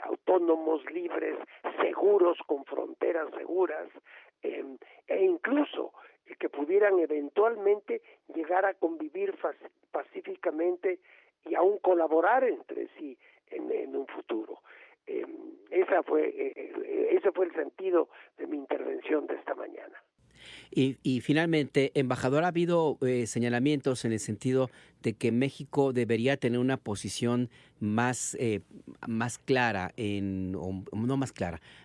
autónomos, libres, seguros, con fronteras seguras, e incluso que pudieran eventualmente llegar a convivir pacíficamente y aún colaborar entre sí en un futuro. Ese fue el sentido de mi intervención de esta mañana. Y finalmente, embajador, ha habido señalamientos en el sentido de que México debería tener una posición más clara,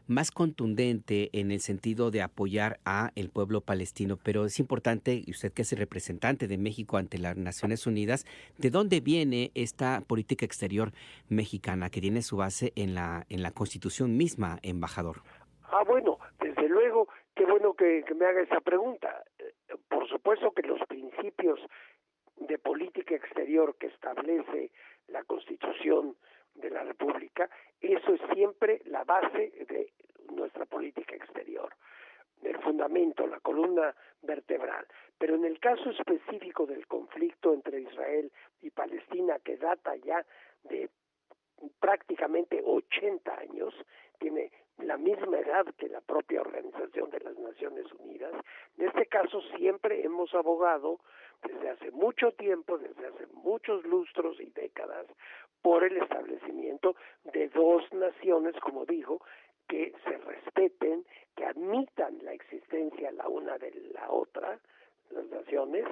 más contundente en el sentido de apoyar a el pueblo palestino. Pero es importante, y usted que es el representante de México ante las Naciones Unidas, ¿de dónde viene esta política exterior mexicana que tiene su base en la Constitución misma, embajador? Bueno, desde luego, qué bueno que me haga esa pregunta. Por supuesto que los principios de política exterior que establece la Constitución de la República, eso es siempre la base de nuestra política exterior, el fundamento, la columna vertebral. Pero en el caso específico del conflicto entre Israel y Palestina, que data ya de prácticamente 80 años, tiene la misma edad que la propia Organización de las Naciones Unidas. En este caso siempre hemos abogado desde hace mucho tiempo, desde hace muchos lustros y décadas, por el establecimiento de 2 naciones, como digo, que se respeten, que admitan la existencia la una de la otra, las naciones.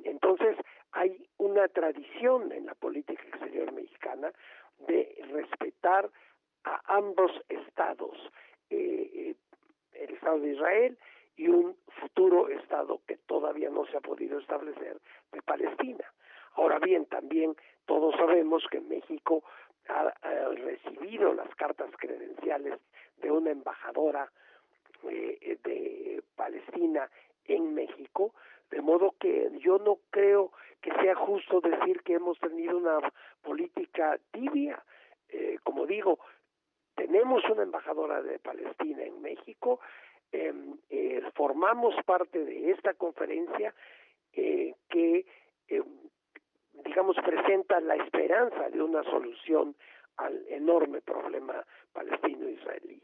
Entonces hay una tradición en la política exterior mexicana de respetar a ambos estados, el Estado de Israel y un futuro estado que todavía no se ha podido establecer, de Palestina. Ahora bien, también todos sabemos que México ha recibido las cartas credenciales de una embajadora de Palestina en México, de modo que yo no creo que sea justo decir que hemos tenido una política tibia. Como digo, tenemos una embajadora de Palestina en México, formamos parte de esta conferencia que, digamos, presenta la esperanza de una solución al enorme problema palestino-israelí.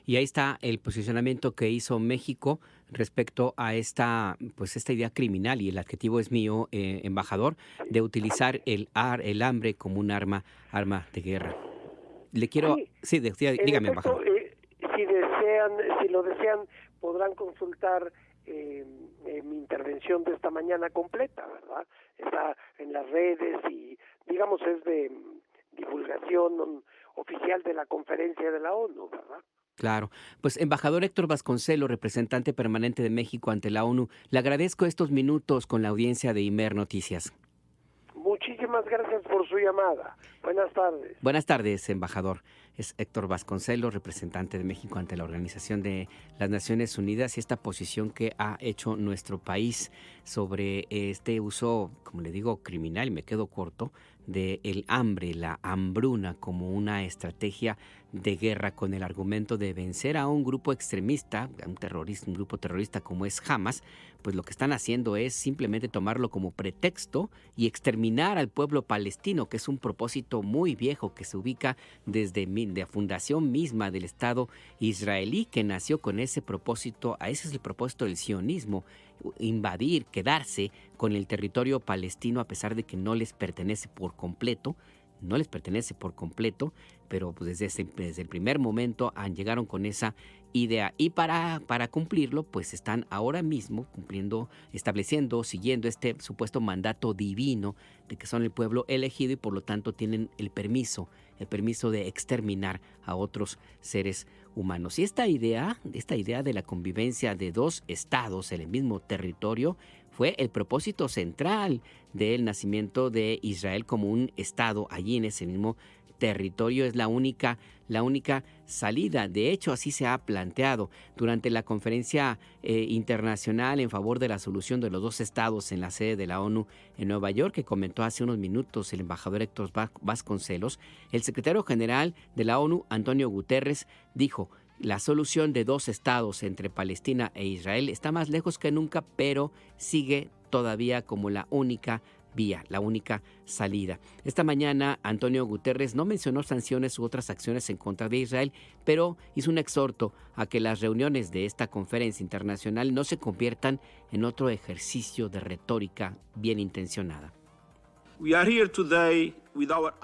Y ahí está el posicionamiento que hizo México respecto a esta idea criminal, y el adjetivo es mío, embajador, de utilizar el hambre como un arma de guerra. Le quiero... Sí, dígame, embajador. Si lo desean, podrán consultar mi intervención de esta mañana completa, ¿verdad? Está en las redes y, digamos, es de divulgación oficial de la conferencia de la ONU, ¿verdad? Claro. Pues, embajador Héctor Vasconcelos, representante permanente de México ante la ONU, le agradezco estos minutos con la audiencia de Imer Noticias. Muchísimas gracias por su llamada. Buenas tardes. Buenas tardes, embajador. Es Héctor Vasconcelos, representante de México ante la Organización de las Naciones Unidas, y esta posición que ha hecho nuestro país sobre este uso, como le digo, criminal, y me quedo corto, de el hambre, la hambruna como una estrategia de guerra, con el argumento de vencer a un grupo extremista, un grupo terrorista como es Hamas. Pues lo que están haciendo es simplemente tomarlo como pretexto y exterminar al pueblo palestino, que es un propósito muy viejo que se ubica desde la fundación misma del Estado israelí, que nació con ese propósito. Ese es el propósito del sionismo: invadir, quedarse con el territorio palestino a pesar de que no les pertenece por completo. Pero pues desde el primer momento llegaron con esa idea, y para cumplirlo pues están ahora mismo siguiendo este supuesto mandato divino de que son el pueblo elegido, y por lo tanto tienen el permiso de exterminar a otros seres humanos. Y esta idea de la convivencia de 2 estados en el mismo territorio fue el propósito central del nacimiento de Israel como un estado allí en ese mismo territorio es la única salida. De hecho, así se ha planteado durante la conferencia internacional en favor de la solución de los dos estados en la sede de la ONU en Nueva York, que comentó hace unos minutos el embajador Héctor Vasconcelos. El secretario general de la ONU, Antonio Guterres, dijo: la solución de dos estados entre Palestina e Israel está más lejos que nunca, pero sigue todavía como la única vía, la única salida. Esta mañana Antonio Guterres no mencionó sanciones u otras acciones en contra de Israel, pero hizo un exhorto a que las reuniones de esta conferencia internacional no se conviertan en otro ejercicio de retórica bien intencionada.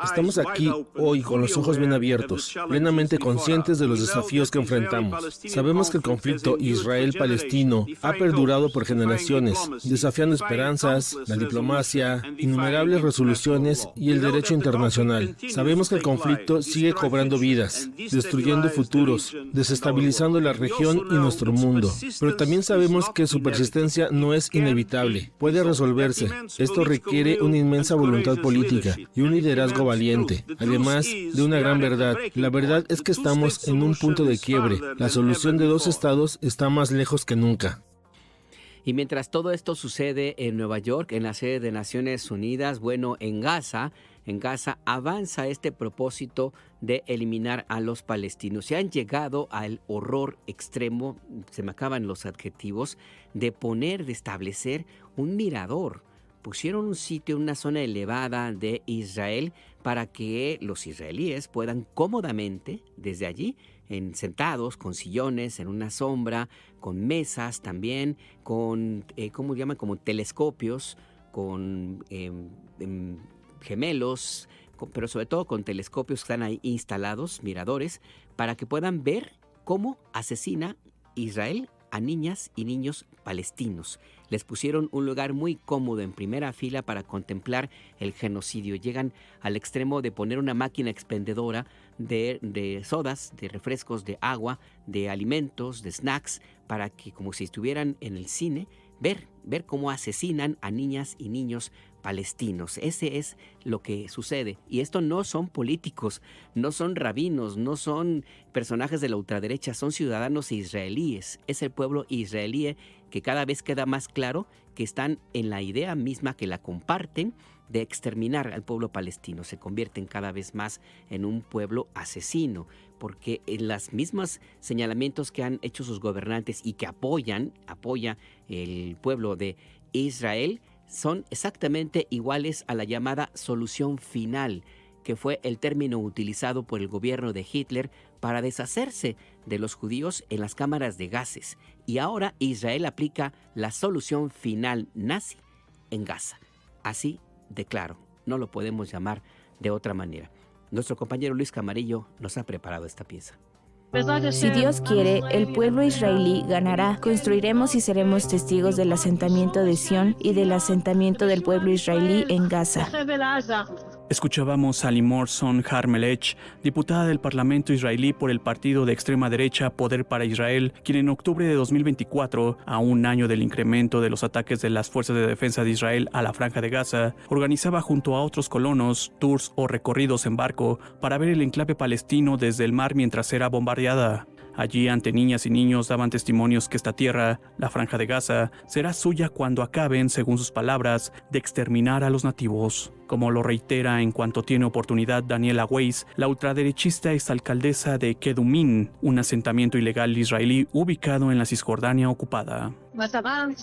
Estamos aquí hoy con los ojos bien abiertos, plenamente conscientes de los desafíos que enfrentamos. Sabemos que el conflicto Israel-Palestino ha perdurado por generaciones, desafiando esperanzas, la diplomacia, innumerables resoluciones y el derecho internacional. Sabemos que el conflicto sigue cobrando vidas, destruyendo futuros, desestabilizando la región y nuestro mundo. Pero también sabemos que su persistencia no es inevitable, puede resolverse. Esto requiere una inmensa voluntad política y un liderazgo valiente, además de una gran verdad. La verdad es que estamos en un punto de quiebre. La solución de dos estados está más lejos que nunca. Y mientras todo esto sucede en Nueva York, en la sede de Naciones Unidas, bueno, en Gaza avanza este propósito de eliminar a los palestinos. Se han llegado al horror extremo, se me acaban los adjetivos, de establecer un mirador. Pusieron un sitio en una zona elevada de Israel para que los israelíes puedan cómodamente, desde allí, sentados, con sillones, en una sombra, con mesas también, con, ¿cómo llaman? Como telescopios, con gemelos, pero sobre todo con telescopios que están ahí instalados, miradores, para que puedan ver cómo asesina Israel a niñas y niños palestinos. Les pusieron un lugar muy cómodo en primera fila para contemplar el genocidio. Llegan al extremo de poner una máquina expendedora de sodas, de refrescos, de agua, de alimentos, de snacks, para que, como si estuvieran en el cine, ver cómo asesinan a niñas y niños palestinos. Ese es lo que sucede. Y esto no son políticos, no son rabinos, no son personajes de la ultraderecha, son ciudadanos israelíes. Es el pueblo israelí que cada vez queda más claro que están en la idea misma, que la comparten, de exterminar al pueblo palestino. Se convierten cada vez más en un pueblo asesino, porque en los mismos señalamientos que han hecho sus gobernantes y que apoya el pueblo de Israel, son exactamente iguales a la llamada solución final, que fue el término utilizado por el gobierno de Hitler para deshacerse de los judíos en las cámaras de gases. Y ahora Israel aplica la solución final nazi en Gaza. Así de claro, no lo podemos llamar de otra manera. Nuestro compañero Luis Camarillo nos ha preparado esta pieza. Si Dios quiere, el pueblo israelí ganará. Construiremos y seremos testigos del asentamiento de Sión y del asentamiento del pueblo israelí en Gaza. Escuchábamos a Limor Son Har-Melech, diputada del Parlamento israelí por el partido de extrema derecha Poder para Israel, quien en octubre de 2024, a un año del incremento de los ataques de las fuerzas de defensa de Israel a la Franja de Gaza, organizaba junto a otros colonos tours o recorridos en barco para ver el enclave palestino desde el mar mientras era bombardeada. Allí, ante niñas y niños, daban testimonios que esta tierra, la Franja de Gaza, será suya cuando acaben, según sus palabras, de exterminar a los nativos. Como lo reitera en cuanto tiene oportunidad Daniela Weiss, la ultraderechista exalcaldesa de Kedumín, un asentamiento ilegal israelí ubicado en la Cisjordania ocupada.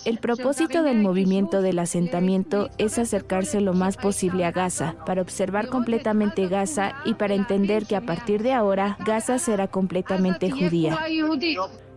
El propósito del movimiento del asentamiento es acercarse lo más posible a Gaza, para observar completamente Gaza y para entender que a partir de ahora, Gaza será completamente judía.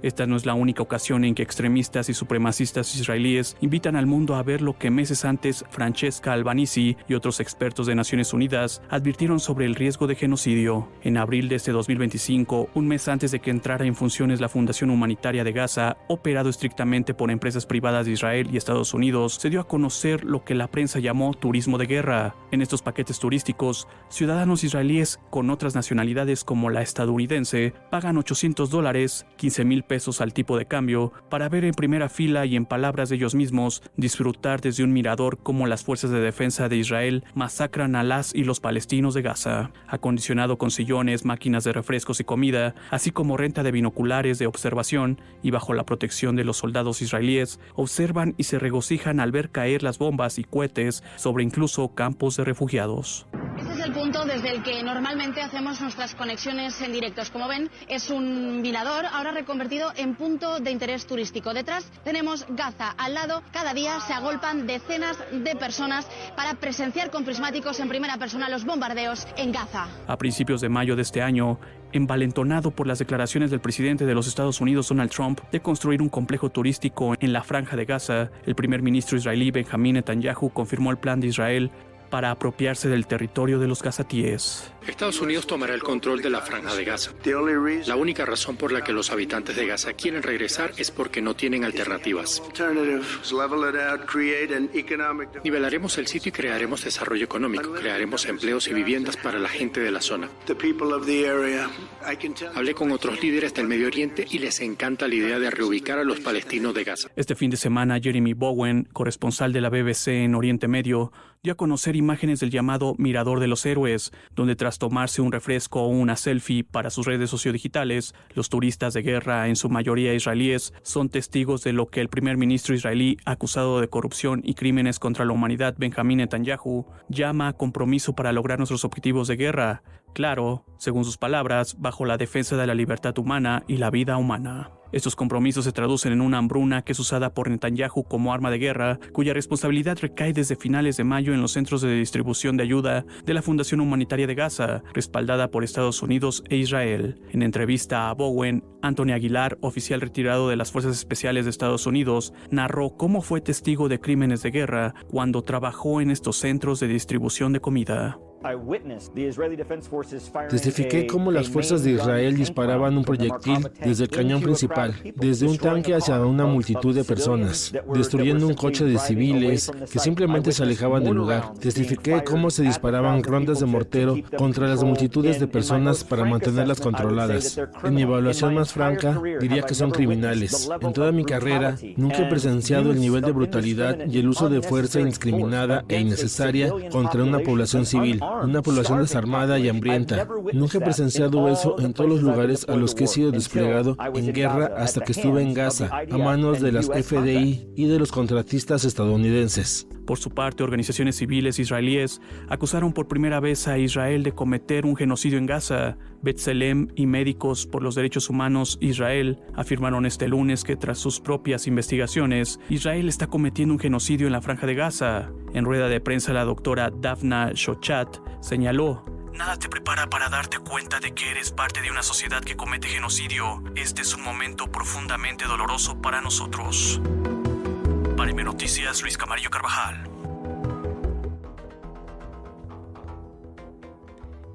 Esta no es la única ocasión en que extremistas y supremacistas israelíes invitan al mundo a ver lo que meses antes Francesca Albanese y otros expertos de Naciones Unidas advirtieron sobre el riesgo de genocidio. En abril de este 2025, un mes antes de que entrara en funciones la Fundación Humanitaria de Gaza, operado estrictamente por empresas privadas de Israel y Estados Unidos, se dio a conocer lo que la prensa llamó turismo de guerra. En estos paquetes turísticos, ciudadanos israelíes con otras nacionalidades como la estadounidense pagan $800, $15,000 pesos al tipo de cambio para ver en primera fila y en palabras de ellos mismos disfrutar desde un mirador cómo las fuerzas de defensa de Israel masacran a las y los palestinos de Gaza. Acondicionado con sillones, máquinas de refrescos y comida, así como renta de binoculares de observación y bajo la protección de los soldados israelíes, observan y se regocijan al ver caer las bombas y cohetes sobre incluso campos de refugiados. Este es el punto desde el que normalmente hacemos nuestras conexiones en directos. Como ven, es un mirador ahora reconvertido en punto de interés turístico. Detrás tenemos Gaza. Al lado, cada día se agolpan decenas de personas para presenciar con prismáticos en primera persona los bombardeos en Gaza. A principios de mayo de este año, envalentonado por las declaraciones del presidente de los Estados Unidos, Donald Trump, de construir un complejo turístico en la Franja de Gaza, el primer ministro israelí Benjamín Netanyahu confirmó el plan de Israel para apropiarse del territorio de los gazatíes. Estados Unidos tomará el control de la Franja de Gaza. La única razón por la que los habitantes de Gaza quieren regresar es porque no tienen alternativas. Nivelaremos el sitio y crearemos desarrollo económico, crearemos empleos y viviendas para la gente de la zona. Hablé con otros líderes del Medio Oriente y les encanta la idea de reubicar a los palestinos de Gaza. Este fin de semana, Jeremy Bowen, corresponsal de la BBC en Oriente Medio, dio a conocer imágenes del llamado Mirador de los Héroes, donde tras tomarse un refresco o una selfie para sus redes sociodigitales, los turistas de guerra, en su mayoría israelíes, son testigos de lo que el primer ministro israelí, acusado de corrupción y crímenes contra la humanidad, Benjamín Netanyahu, llama compromiso para lograr nuestros objetivos de guerra. Claro, según sus palabras, bajo la defensa de la libertad humana y la vida humana. Estos compromisos se traducen en una hambruna que es usada por Netanyahu como arma de guerra, cuya responsabilidad recae desde finales de mayo en los centros de distribución de ayuda de la Fundación Humanitaria de Gaza, respaldada por Estados Unidos e Israel. En entrevista a Bowen, Anthony Aguilar, oficial retirado de las Fuerzas Especiales de Estados Unidos, narró cómo fue testigo de crímenes de guerra cuando trabajó en estos centros de distribución de comida. Testifiqué cómo las fuerzas de Israel disparaban un proyectil desde el cañón principal, desde un tanque hacia una multitud de personas, destruyendo un coche de civiles que simplemente se alejaban del lugar. Testifiqué cómo se disparaban rondas de mortero contra las multitudes de personas para mantenerlas controladas. En mi evaluación más franca, diría que son criminales. En toda mi carrera, nunca he presenciado el nivel de brutalidad y el uso de fuerza indiscriminada e innecesaria contra una población civil. Una población desarmada y hambrienta. Nunca he presenciado eso en todos los lugares a los que he sido desplegado en guerra hasta que estuve en Gaza, a manos de las FDI y de los contratistas estadounidenses. Por su parte, organizaciones civiles israelíes acusaron por primera vez a Israel de cometer un genocidio en Gaza. B'Tselem y Médicos por los Derechos Humanos Israel afirmaron este lunes que tras sus propias investigaciones, Israel está cometiendo un genocidio en la Franja de Gaza. En rueda de prensa, la doctora Dafna Shochat señaló: "Nada te prepara para darte cuenta de que eres parte de una sociedad que comete genocidio. Este es un momento profundamente doloroso para nosotros". Para M Noticias, Luis Camarillo Carvajal.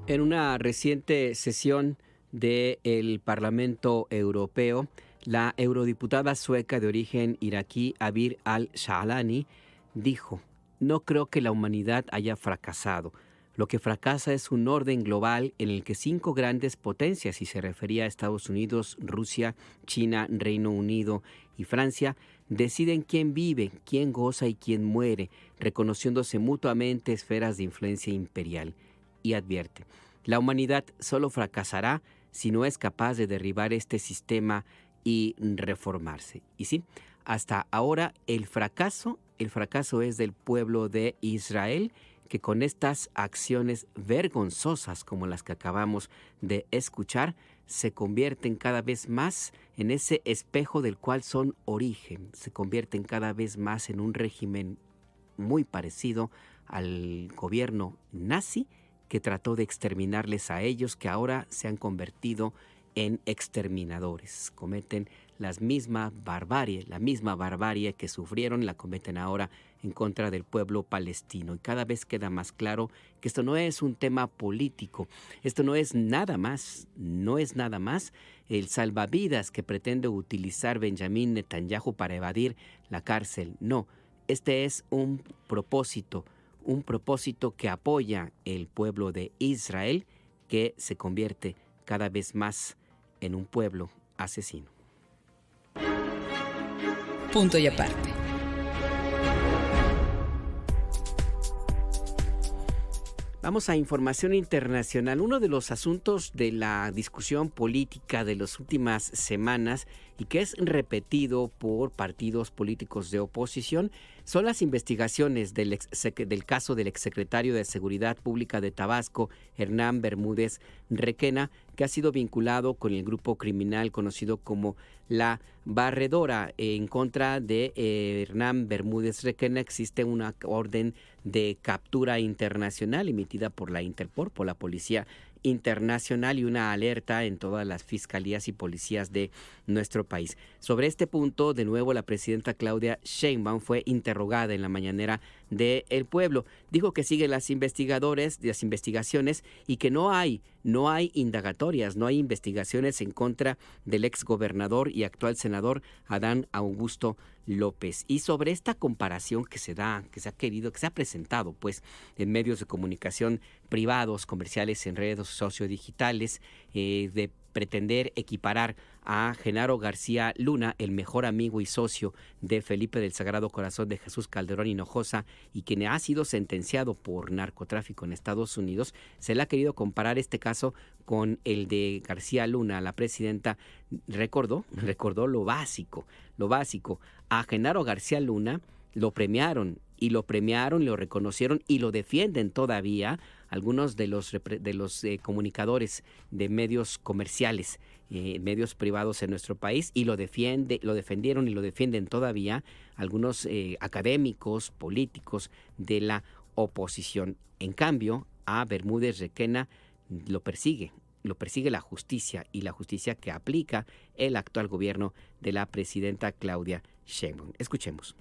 En una reciente sesión del Parlamento Europeo, la eurodiputada sueca de origen iraquí Abir al-Shalani dijo: "No creo que la humanidad haya fracasado. Lo que fracasa es un orden global en el que 5 grandes potencias", y se refería a Estados Unidos, Rusia, China, Reino Unido y Francia, deciden quién vive, quién goza y quién muere, reconociéndose mutuamente esferas de influencia imperial. Y advierte: "La humanidad solo fracasará si no es capaz de derribar este sistema y reformarse". Y sí, hasta ahora el fracaso es del pueblo de Israel, que con estas acciones vergonzosas como las que acabamos de escuchar, se convierten cada vez más en ese espejo del cual son origen, se convierten cada vez más en un régimen muy parecido al gobierno nazi, que trató de exterminarles a ellos, que ahora se han convertido en exterminadores. Cometen la misma barbarie que sufrieron, la cometen ahora en contra del pueblo palestino. Y cada vez queda más claro que esto no es un tema político, esto no es nada más el salvavidas que pretende utilizar Benjamín Netanyahu para evadir la cárcel. No, este es un propósito que apoya el pueblo de Israel, que se convierte cada vez más en un pueblo asesino. Punto y aparte. Vamos a información internacional. Uno de los asuntos de la discusión política de las últimas semanas y que es repetido por partidos políticos de oposición son las investigaciones del caso del exsecretario de Seguridad Pública de Tabasco, Hernán Bermúdez Requena, que ha sido vinculado con el grupo criminal conocido como La Barredora. En contra de Hernán Bermúdez Requena existe una orden de captura internacional emitida por la Interpol, por la Policía Internacional, y una alerta en todas las fiscalías y policías de nuestro país. Sobre este punto, de nuevo, la presidenta Claudia Sheinbaum fue interrogada en la mañanera de El Pueblo. Dijo que siguen las investigaciones y que no hay indagatorias, no hay investigaciones en contra del exgobernador y actual senador Adán Augusto López. Y sobre esta comparación que se ha presentado pues en medios de comunicación privados, comerciales, en redes sociodigitales, de pretender equiparar a Genaro García Luna, el mejor amigo y socio de Felipe del Sagrado Corazón de Jesús Calderón Hinojosa y quien ha sido sentenciado por narcotráfico en Estados Unidos, se le ha querido comparar este caso con el de García Luna. La presidenta recordó lo básico. A Genaro García Luna lo premiaron, lo reconocieron y lo defienden todavía algunos de los comunicadores de medios comerciales, medios privados en nuestro país, y lo defendieron y lo defienden todavía algunos académicos, políticos de la oposición. En cambio, a Bermúdez Requena lo persigue la justicia, y la justicia que aplica el actual gobierno de la presidenta Claudia Sheinbaum. Escuchemos.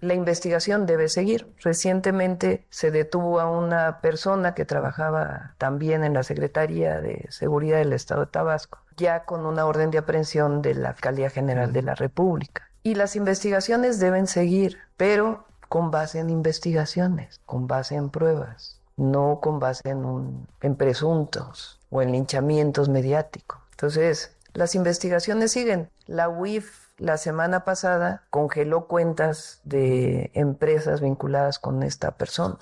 La investigación debe seguir. Recientemente se detuvo a una persona que trabajaba también en la Secretaría de Seguridad del Estado de Tabasco, ya con una orden de aprehensión de la Fiscalía General de la República. Y las investigaciones deben seguir, pero con base en investigaciones, con base en pruebas, no con base en presuntos o en linchamientos mediáticos. Entonces, las investigaciones siguen. La UIF la semana pasada congeló cuentas de empresas vinculadas con esta persona.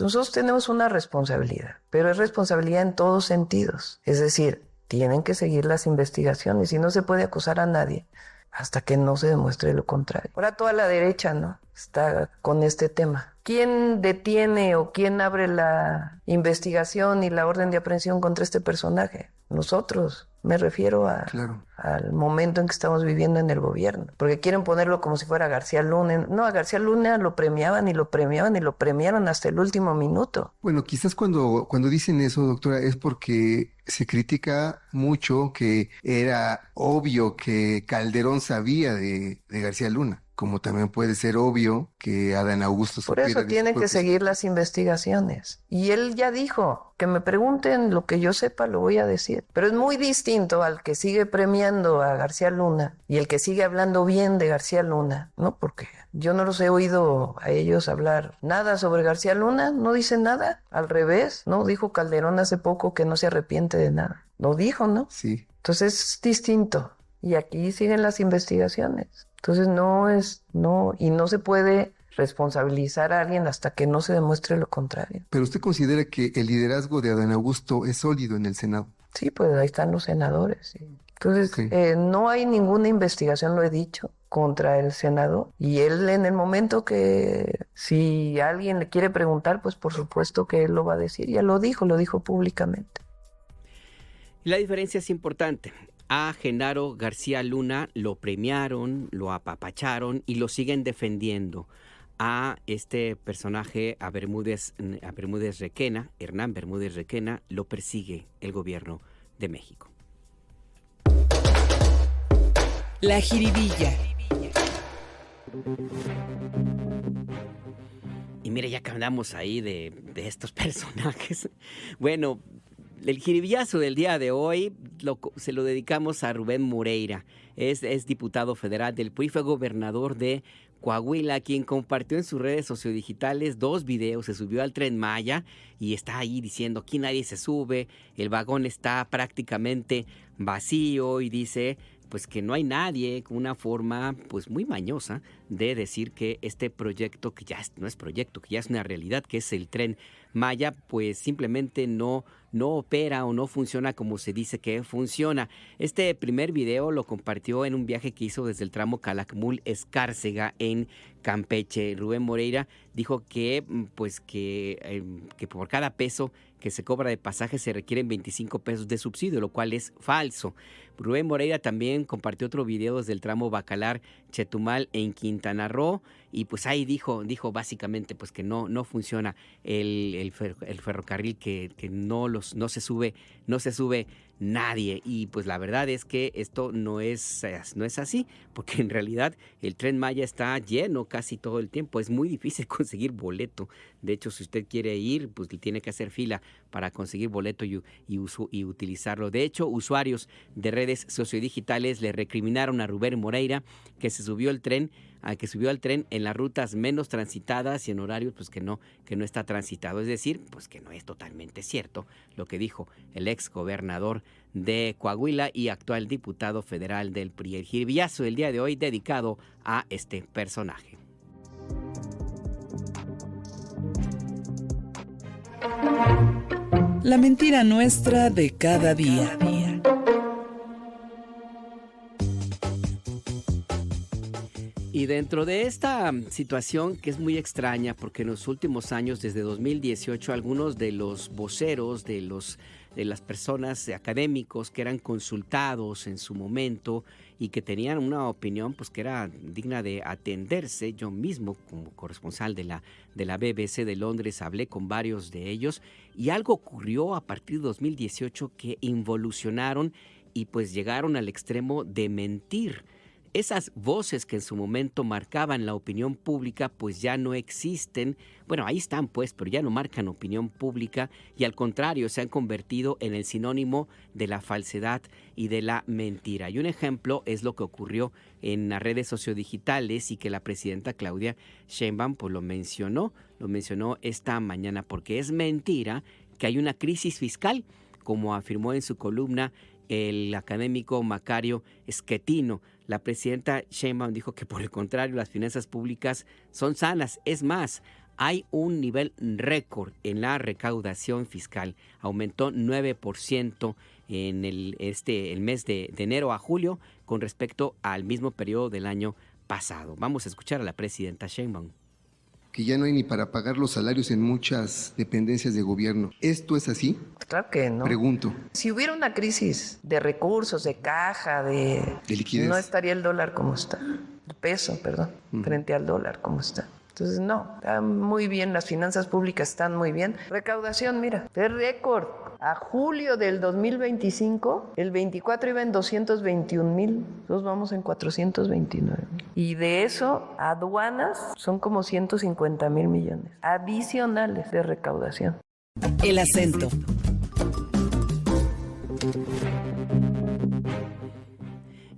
Nosotros tenemos una responsabilidad, pero es responsabilidad en todos sentidos. Es decir, tienen que seguir las investigaciones y no se puede acusar a nadie hasta que no se demuestre lo contrario. Ahora toda la derecha, ¿no?, está con este tema. ¿Quién detiene o quién abre la investigación y la orden de aprehensión contra este personaje? Nosotros. Me refiero al momento en que estamos viviendo en el gobierno. Porque quieren ponerlo como si fuera García Luna. No, a García Luna lo premiaban y lo premiaban y lo premiaron hasta el último minuto. Bueno, quizás cuando dicen eso, doctora, es porque se critica mucho que era obvio que Calderón sabía de García Luna, como también puede ser obvio que Adán Augusto supiera. Por eso tiene que seguir las investigaciones. Y él ya dijo, que me pregunten lo que yo sepa, lo voy a decir. Pero es muy distinto al que sigue premiando a García Luna y el que sigue hablando bien de García Luna, ¿no? Porque yo no los he oído a ellos hablar nada sobre García Luna, no dicen nada. Al revés, ¿no? Dijo Calderón hace poco que no se arrepiente de nada. Lo dijo, ¿no? Sí. Entonces es distinto. Y aquí siguen las investigaciones. Entonces no se puede responsabilizar a alguien hasta que no se demuestre lo contrario. ¿Pero usted considera que el liderazgo de Adán Augusto es sólido en el Senado? Sí, pues ahí están los senadores. Sí. Entonces, no hay ninguna investigación, lo he dicho, contra el senador. Y él, en el momento que si alguien le quiere preguntar, pues por supuesto que él lo va a decir. Ya lo dijo públicamente. La diferencia es importante. A Genaro García Luna lo premiaron, lo apapacharon y lo siguen defendiendo. A este personaje, a Bermúdez Requena, Hernán Bermúdez Requena, lo persigue el gobierno de México. La jiribilla. Y mire, ya que hablamos ahí de estos personajes, bueno, el jiribillazo del día de hoy se lo dedicamos a Rubén Moreira. Es diputado federal del PRI, fue gobernador de Coahuila, quien compartió en sus redes sociodigitales 2 videos. Se subió al Tren Maya y está ahí diciendo: aquí nadie se sube, el vagón está prácticamente vacío, y dice: pues que no hay nadie con una forma pues muy mañosa de decir que este proyecto, que ya no es proyecto, que ya es una realidad, que es el Tren Maya, pues simplemente no opera o no funciona como se dice que funciona. Este primer video lo compartió en un viaje que hizo desde el tramo Calakmul-Escárcega en Campeche. Rubén Moreira dijo que por cada peso que se cobra de pasaje se requieren 25 pesos de subsidio, lo cual es falso. Rubén Moreira también compartió otro video desde el tramo Bacalar-Chetumal en Quintana Roo, y pues ahí dijo básicamente pues que no funciona el ferrocarril, que no se sube nadie. Y pues la verdad es que esto no es así, porque en realidad el Tren Maya está lleno casi todo el tiempo. Es muy difícil conseguir boleto. De hecho, si usted quiere ir, pues tiene que hacer fila para conseguir boleto y utilizarlo. De hecho, usuarios de redes sociodigitales le recriminaron a Rubén Moreira que subió al tren en las rutas menos transitadas y en horarios pues que no está transitado. Es decir, pues que no es totalmente cierto lo que dijo el ex gobernador de Coahuila y actual diputado federal del PRI. El jiribillazo del día de hoy dedicado a este personaje. La mentira nuestra de cada día. Y dentro de esta situación que es muy extraña, porque en los últimos años, desde 2018, algunos de los voceros de las personas académicos que eran consultados en su momento y que tenían una opinión pues que era digna de atenderse, yo mismo como corresponsal de la BBC de Londres hablé con varios de ellos, y algo ocurrió a partir de 2018 que involucionaron y pues llegaron al extremo de mentir. Esas voces que en su momento marcaban la opinión pública pues ya no existen. Bueno, ahí están pues, pero ya no marcan opinión pública, y al contrario se han convertido en el sinónimo de la falsedad y de la mentira. Y un ejemplo es lo que ocurrió en las redes sociodigitales y que la presidenta Claudia Sheinbaum pues lo mencionó esta mañana, porque es mentira que hay una crisis fiscal, como afirmó en su columna el académico Macario Schettino. La presidenta Sheinbaum dijo que por el contrario las finanzas públicas son sanas. Es más, hay un nivel récord en la recaudación fiscal. Aumentó 9% en el mes de enero a julio con respecto al mismo periodo del año pasado. Vamos a escuchar a la presidenta Sheinbaum. Que ya no hay ni para pagar los salarios en muchas dependencias de gobierno. ¿Esto es así? Claro que no. Pregunto. Si hubiera una crisis de recursos, de caja, de liquidez, no estaría el dólar como está. El peso, frente al dólar como está. Entonces, no, está muy bien, las finanzas públicas están muy bien. Recaudación, mira, de récord. A julio del 2025, el 24 iba en 221,000, nosotros vamos en 429,000. Y de eso, aduanas son como 150,000 millones adicionales de recaudación. El acento.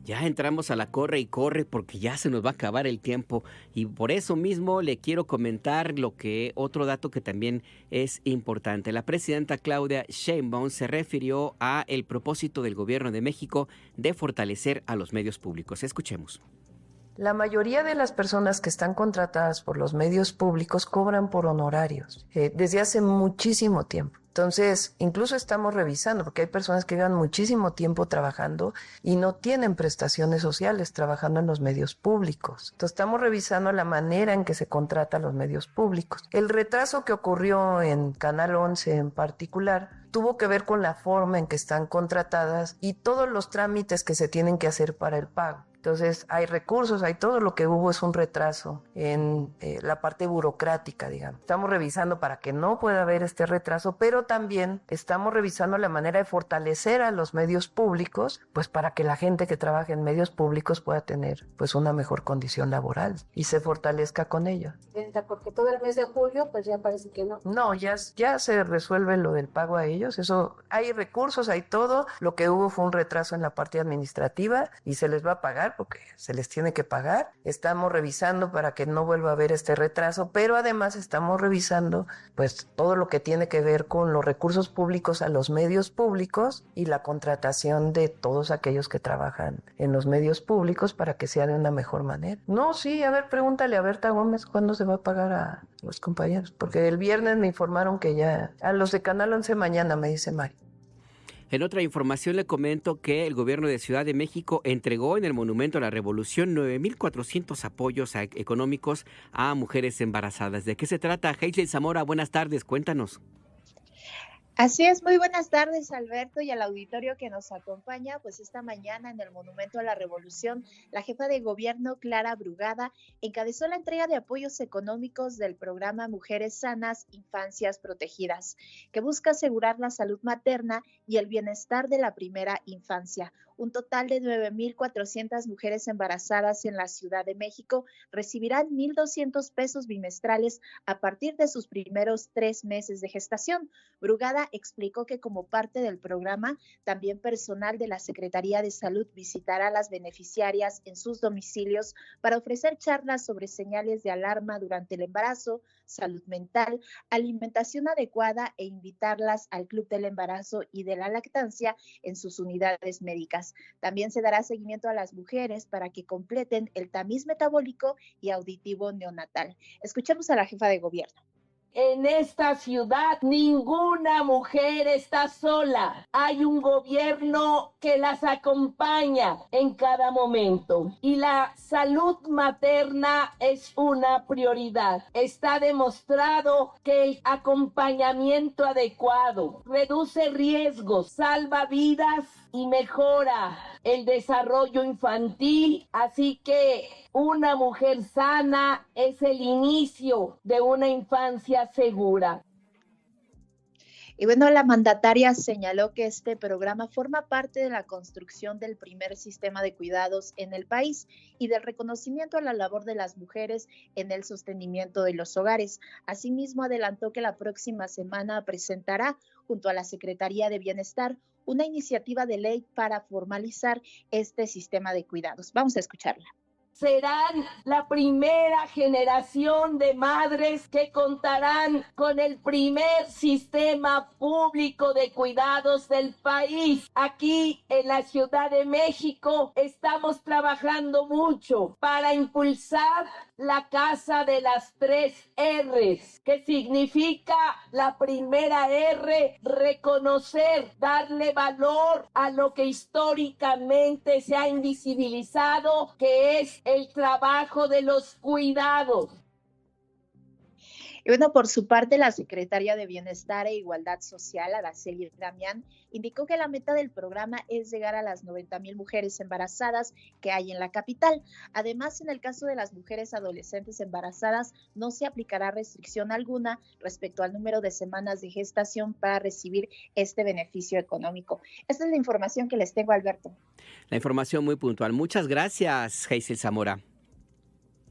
Ya entramos a la corre y corre porque ya se nos va a acabar el tiempo, y por eso mismo le quiero comentar otro dato que también es importante. La presidenta Claudia Sheinbaum se refirió a el propósito del gobierno de México de fortalecer a los medios públicos. Escuchemos. La mayoría de las personas que están contratadas por los medios públicos cobran por honorarios desde hace muchísimo tiempo. Entonces, incluso estamos revisando, porque hay personas que llevan muchísimo tiempo trabajando y no tienen prestaciones sociales trabajando en los medios públicos. Entonces, estamos revisando la manera en que se contrata a los medios públicos. El retraso que ocurrió en Canal 11 en particular tuvo que ver con la forma en que están contratadas y todos los trámites que se tienen que hacer para el pago. Entonces, hay recursos, hay todo. Lo que hubo es un retraso en la parte burocrática, digamos. Estamos revisando para que no pueda haber este retraso, pero también estamos revisando la manera de fortalecer a los medios públicos, pues para que la gente que trabaja en medios públicos pueda tener pues una mejor condición laboral y se fortalezca con ello. Porque todo el mes de julio, pues ya parece que no. No, ya se resuelve lo del pago a ellos. Eso, hay recursos, hay todo. Lo que hubo fue un retraso en la parte administrativa y se les va a pagar pagar porque se les tiene que pagar. Estamos revisando para que no vuelva a haber este retraso, pero además estamos revisando pues todo lo que tiene que ver con los recursos públicos a los medios públicos y la contratación de todos aquellos que trabajan en los medios públicos para que sea de una mejor manera. No, sí, a ver, pregúntale a Berta Gómez cuándo se va a pagar a los compañeros, porque el viernes me informaron que ya, a los de Canal 11 mañana, me dice Mari. En otra información le comento que el gobierno de Ciudad de México entregó en el Monumento a la Revolución 9,400 apoyos económicos a mujeres embarazadas. ¿De qué se trata? Hazel Zamora, buenas tardes, cuéntanos. Así es, muy buenas tardes, Alberto, y al auditorio que nos acompaña. Pues esta mañana en el Monumento a la Revolución, la jefa de gobierno, Clara Brugada, encabezó la entrega de apoyos económicos del programa Mujeres Sanas, Infancias Protegidas, que busca asegurar la salud materna y el bienestar de la primera infancia. Un total de 9,400 mujeres embarazadas en la Ciudad de México recibirán 1,200 pesos bimestrales a partir de sus primeros 3 meses de gestación. Brugada explicó que como parte del programa, también personal de la Secretaría de Salud visitará a las beneficiarias en sus domicilios para ofrecer charlas sobre señales de alarma durante el embarazo, salud mental, alimentación adecuada e invitarlas al Club del Embarazo y de la Lactancia en sus unidades médicas. También se dará seguimiento a las mujeres para que completen el tamiz metabólico y auditivo neonatal. Escuchemos a la jefa de gobierno. En esta ciudad ninguna mujer está sola. Hay un gobierno que las acompaña en cada momento. Y la salud materna es una prioridad. Está demostrado que el acompañamiento adecuado reduce riesgos, salva vidas y mejora el desarrollo infantil. Así que una mujer sana es el inicio de una infancia segura. Y bueno, la mandataria señaló que este programa forma parte de la construcción del primer sistema de cuidados en el país y del reconocimiento a la labor de las mujeres en el sostenimiento de los hogares. Asimismo, adelantó que la próxima semana presentará, junto a la Secretaría de Bienestar, una iniciativa de ley para formalizar este sistema de cuidados. Vamos a escucharla. Serán la primera generación de madres que contarán con el primer sistema público de cuidados del país. Aquí en la Ciudad de México estamos trabajando mucho para impulsar la Casa de las 3 R's, que significa la primera R, reconocer, darle valor a lo que históricamente se ha invisibilizado, que es el trabajo de los cuidados. Y bueno, por su parte, la secretaria de Bienestar e Igualdad Social, Araceli Damián, indicó que la meta del programa es llegar a las 90,000 mujeres embarazadas que hay en la capital. Además, en el caso de las mujeres adolescentes embarazadas, no se aplicará restricción alguna respecto al número de semanas de gestación para recibir este beneficio económico. Esta es la información que les tengo, Alberto. La información muy puntual. Muchas gracias, Hazel Zamora.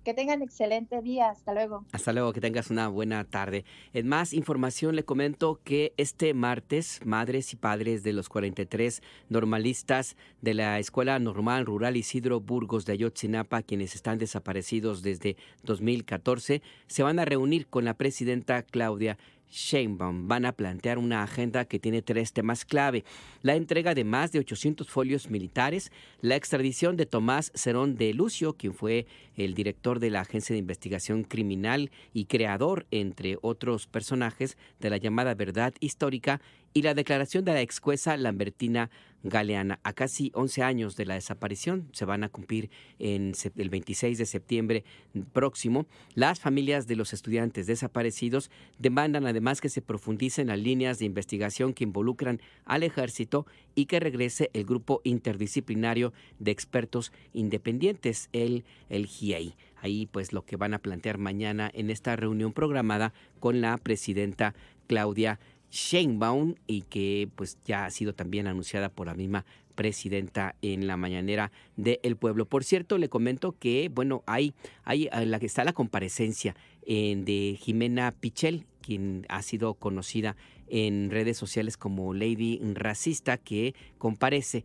Que tengan excelente día. Hasta luego. Hasta luego, que tengas una buena tarde. En más información le comento que este martes, madres y padres de los 43 normalistas de la Escuela Normal Rural Isidro Burgos de Ayotzinapa, quienes están desaparecidos desde 2014, se van a reunir con la presidenta Claudia Sheinbaum. Van a plantear una agenda que tiene 3 temas clave: la entrega de más de 800 folios militares, la extradición de Tomás Cerón de Lucio, quien fue el director de la Agencia de Investigación Criminal y creador, entre otros personajes, de la llamada verdad histórica, y la declaración de la exjueza Lambertina Galeana. A casi 11 años de la desaparición, se van a cumplir el 26 de septiembre próximo. Las familias de los estudiantes desaparecidos demandan además que se profundicen las líneas de investigación que involucran al ejército y que regrese el grupo interdisciplinario de expertos independientes, el GIEI. Ahí pues lo que van a plantear mañana en esta reunión programada con la presidenta Claudia Sheinbaum, y que pues ya ha sido también anunciada por la misma presidenta en la mañanera de El Pueblo. Por cierto, le comento que bueno, hay la que está la comparecencia de Jimena Pichel, quien ha sido conocida en redes sociales como Lady Racista, que comparece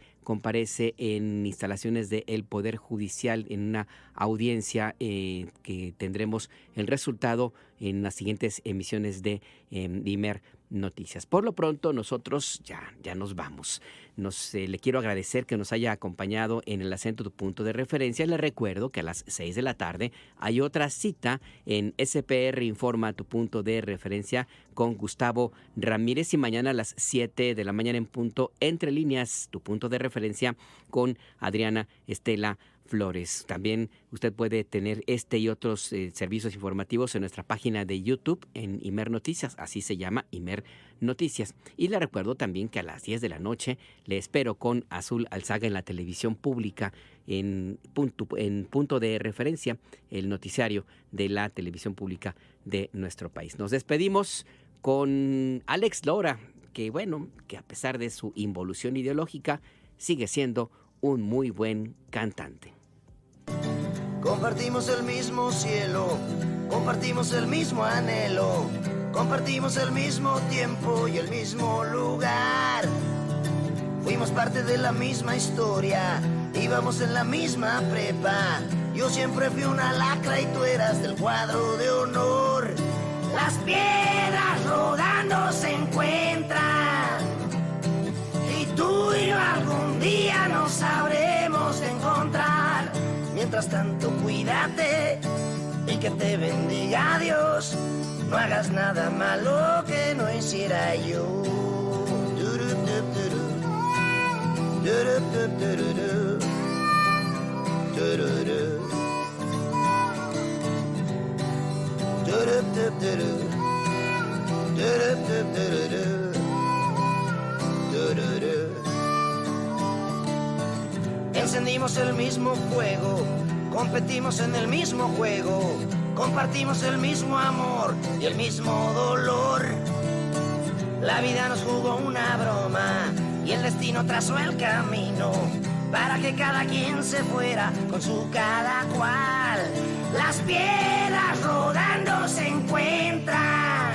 en instalaciones del Poder Judicial en una audiencia que tendremos el resultado en las siguientes emisiones de Imer Noticias. Por lo pronto, nosotros ya nos vamos. Le quiero agradecer que nos haya acompañado en El Acento, tu punto de referencia. Le recuerdo que a las 6 de la tarde hay otra cita en SPR Informa, tu punto de referencia, con Gustavo Ramírez, y mañana a las 7 de la mañana en punto, Entre Líneas, tu punto de referencia, con Adriana Estela Flores. También usted puede tener este y otros servicios informativos en nuestra página de YouTube en Imer Noticias, así se llama, Imer Noticias. Y le recuerdo también que a las 10 de la noche le espero con Azul Alzaga en la televisión pública en punto de referencia, el noticiario de la televisión pública de nuestro país. Nos despedimos con Alex Lora, que a pesar de su involución ideológica sigue siendo un muy buen cantante. Compartimos el mismo cielo, compartimos el mismo anhelo, compartimos el mismo tiempo y el mismo lugar. Fuimos parte de la misma historia, íbamos en la misma prepa. Yo siempre fui una lacra y tú eras del cuadro de honor. Las piedras rodando se encuentran y tú y yo algún día nos sabremos encontrar. Mientras tanto, cuídate y que te bendiga Dios. No hagas nada malo que no hiciera yo. Encendimos el mismo fuego, competimos en el mismo juego, compartimos el mismo amor y el mismo dolor. La vida nos jugó una broma y el destino trazó el camino para que cada quien se fuera con su cada cual. Las piedras rodando se encuentran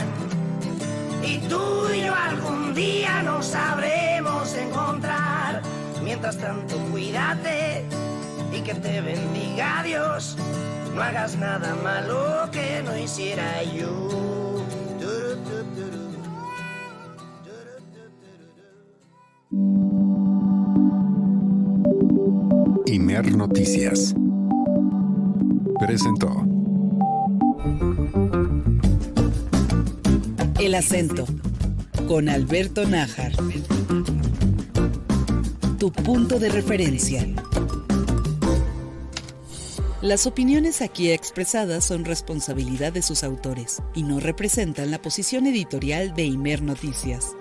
y tú y yo algún día nos sabremos encontrar. Mientras tanto, cuídate y que te bendiga Dios. No hagas nada malo que no hiciera yo. Imer Noticias presentó El Acento con Alberto Nájar. Tu punto de referencia. Las opiniones aquí expresadas son responsabilidad de sus autores y no representan la posición editorial de Imer Noticias.